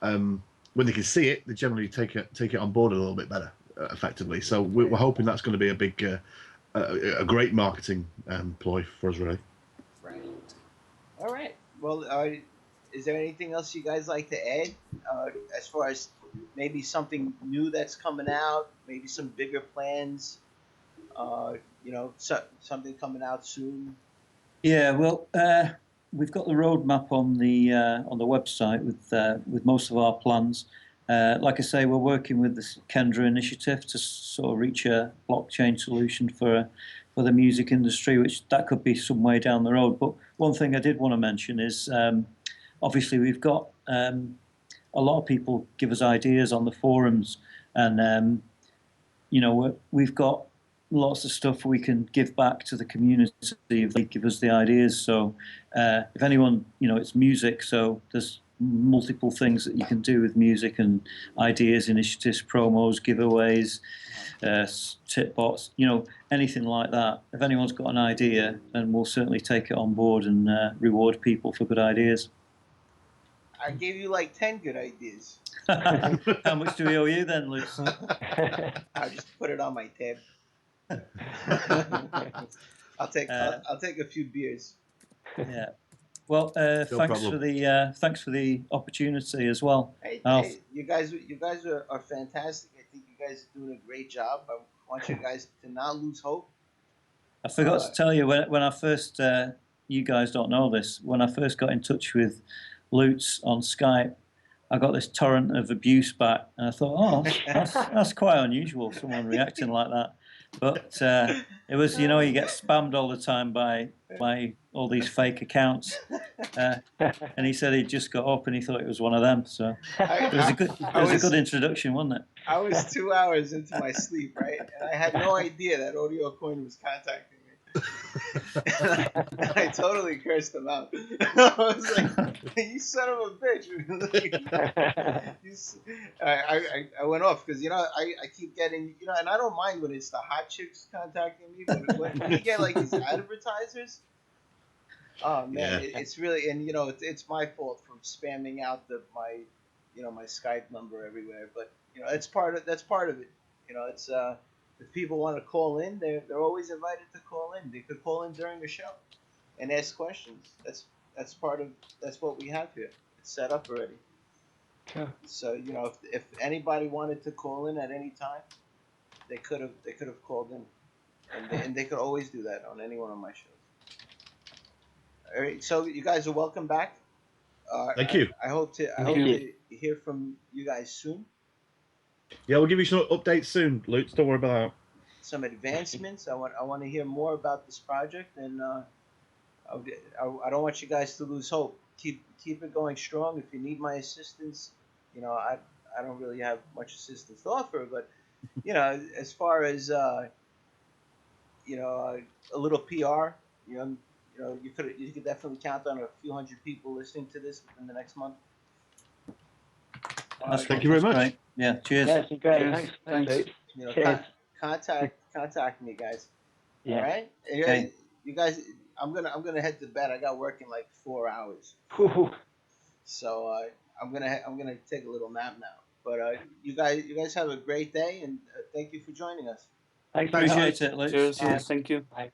when they can see it, they generally take it on board a little bit better, effectively. So we're hoping that's going to be a big, a great marketing ploy for us, really. Right. All right. Well, is there anything else you guys like to add as far as maybe something new that's coming out, maybe some bigger plans? You know, something coming out soon. Yeah, well, we've got the roadmap on the website with most of our plans. Like I say, we're working with the Kendra initiative to sort of reach a blockchain solution for the music industry, which that could be some way down the road. But one thing I did want to mention is obviously we've got a lot of people give us ideas on the forums, and you know, we've got lots of stuff we can give back to the community if they give us the ideas. So if anyone, you know, it's music, so there's multiple things that you can do with music and ideas, initiatives, promos, giveaways, tip bots, you know, anything like that. If anyone's got an idea, then we'll certainly take it on board and reward people for good ideas. I gave you like 10 good ideas. How much do we owe you then, Lutz? I'll just put it on my tab. I'll take a few beers. Yeah. Well, thanks problem. for the opportunity as well. Hey, you guys are fantastic. I think you guys are doing a great job. I want you guys to not lose hope. I forgot to tell you when I first, you guys don't know this, when I first got in touch with Lutz on Skype, I got this torrent of abuse back, and I thought, oh, that's quite unusual, someone reacting like that. But it was, you get spammed all the time by all these fake accounts, and he said he'd just got up and he thought it was one of them. So it was a good introduction, wasn't it? I was 2 hours into my sleep, right, and I had no idea that Audio Coin was contacting me. I totally cursed him out. I was like, "You son of a bitch!" I went off because I keep getting and I don't mind when it's the hot chicks contacting me, but when you get like these advertisers, oh man, Yeah. it's really it's my fault for spamming out my Skype number everywhere, but that's part of it. It's if people want to call in, they're always invited to call in. They could call in during the show and ask questions. That's what we have here. It's set up already. Sure. So if anybody wanted to call in at any time, they could have called in, and they could always do that on any one of my shows. All right, so you guys are welcome back. Thank you. I hope to hear from you guys soon. Yeah, we'll give you some updates soon, Lutz. Don't worry about that. Some advancements. I want to hear more about this project, and I don't want you guys to lose hope. Keep it going strong. If you need my assistance, I don't really have much assistance to offer, but as far as a little PR, you could definitely count on a few hundred people listening to this within the next month. Thank you very much. Great. Yeah, cheers. Yeah, it's great. Cheers. Thanks, Thanks. Luke. Cheers. Contact me, guys. Yeah. All right. Okay. You guys, I'm gonna head to bed. I got work in like 4 hours, Whew. so I'm gonna take a little nap now. But you guys have a great day, and thank you for joining us. Thanks. Thanks. Appreciate it, Lutz. Cheers. Cheers. Thank you. Bye.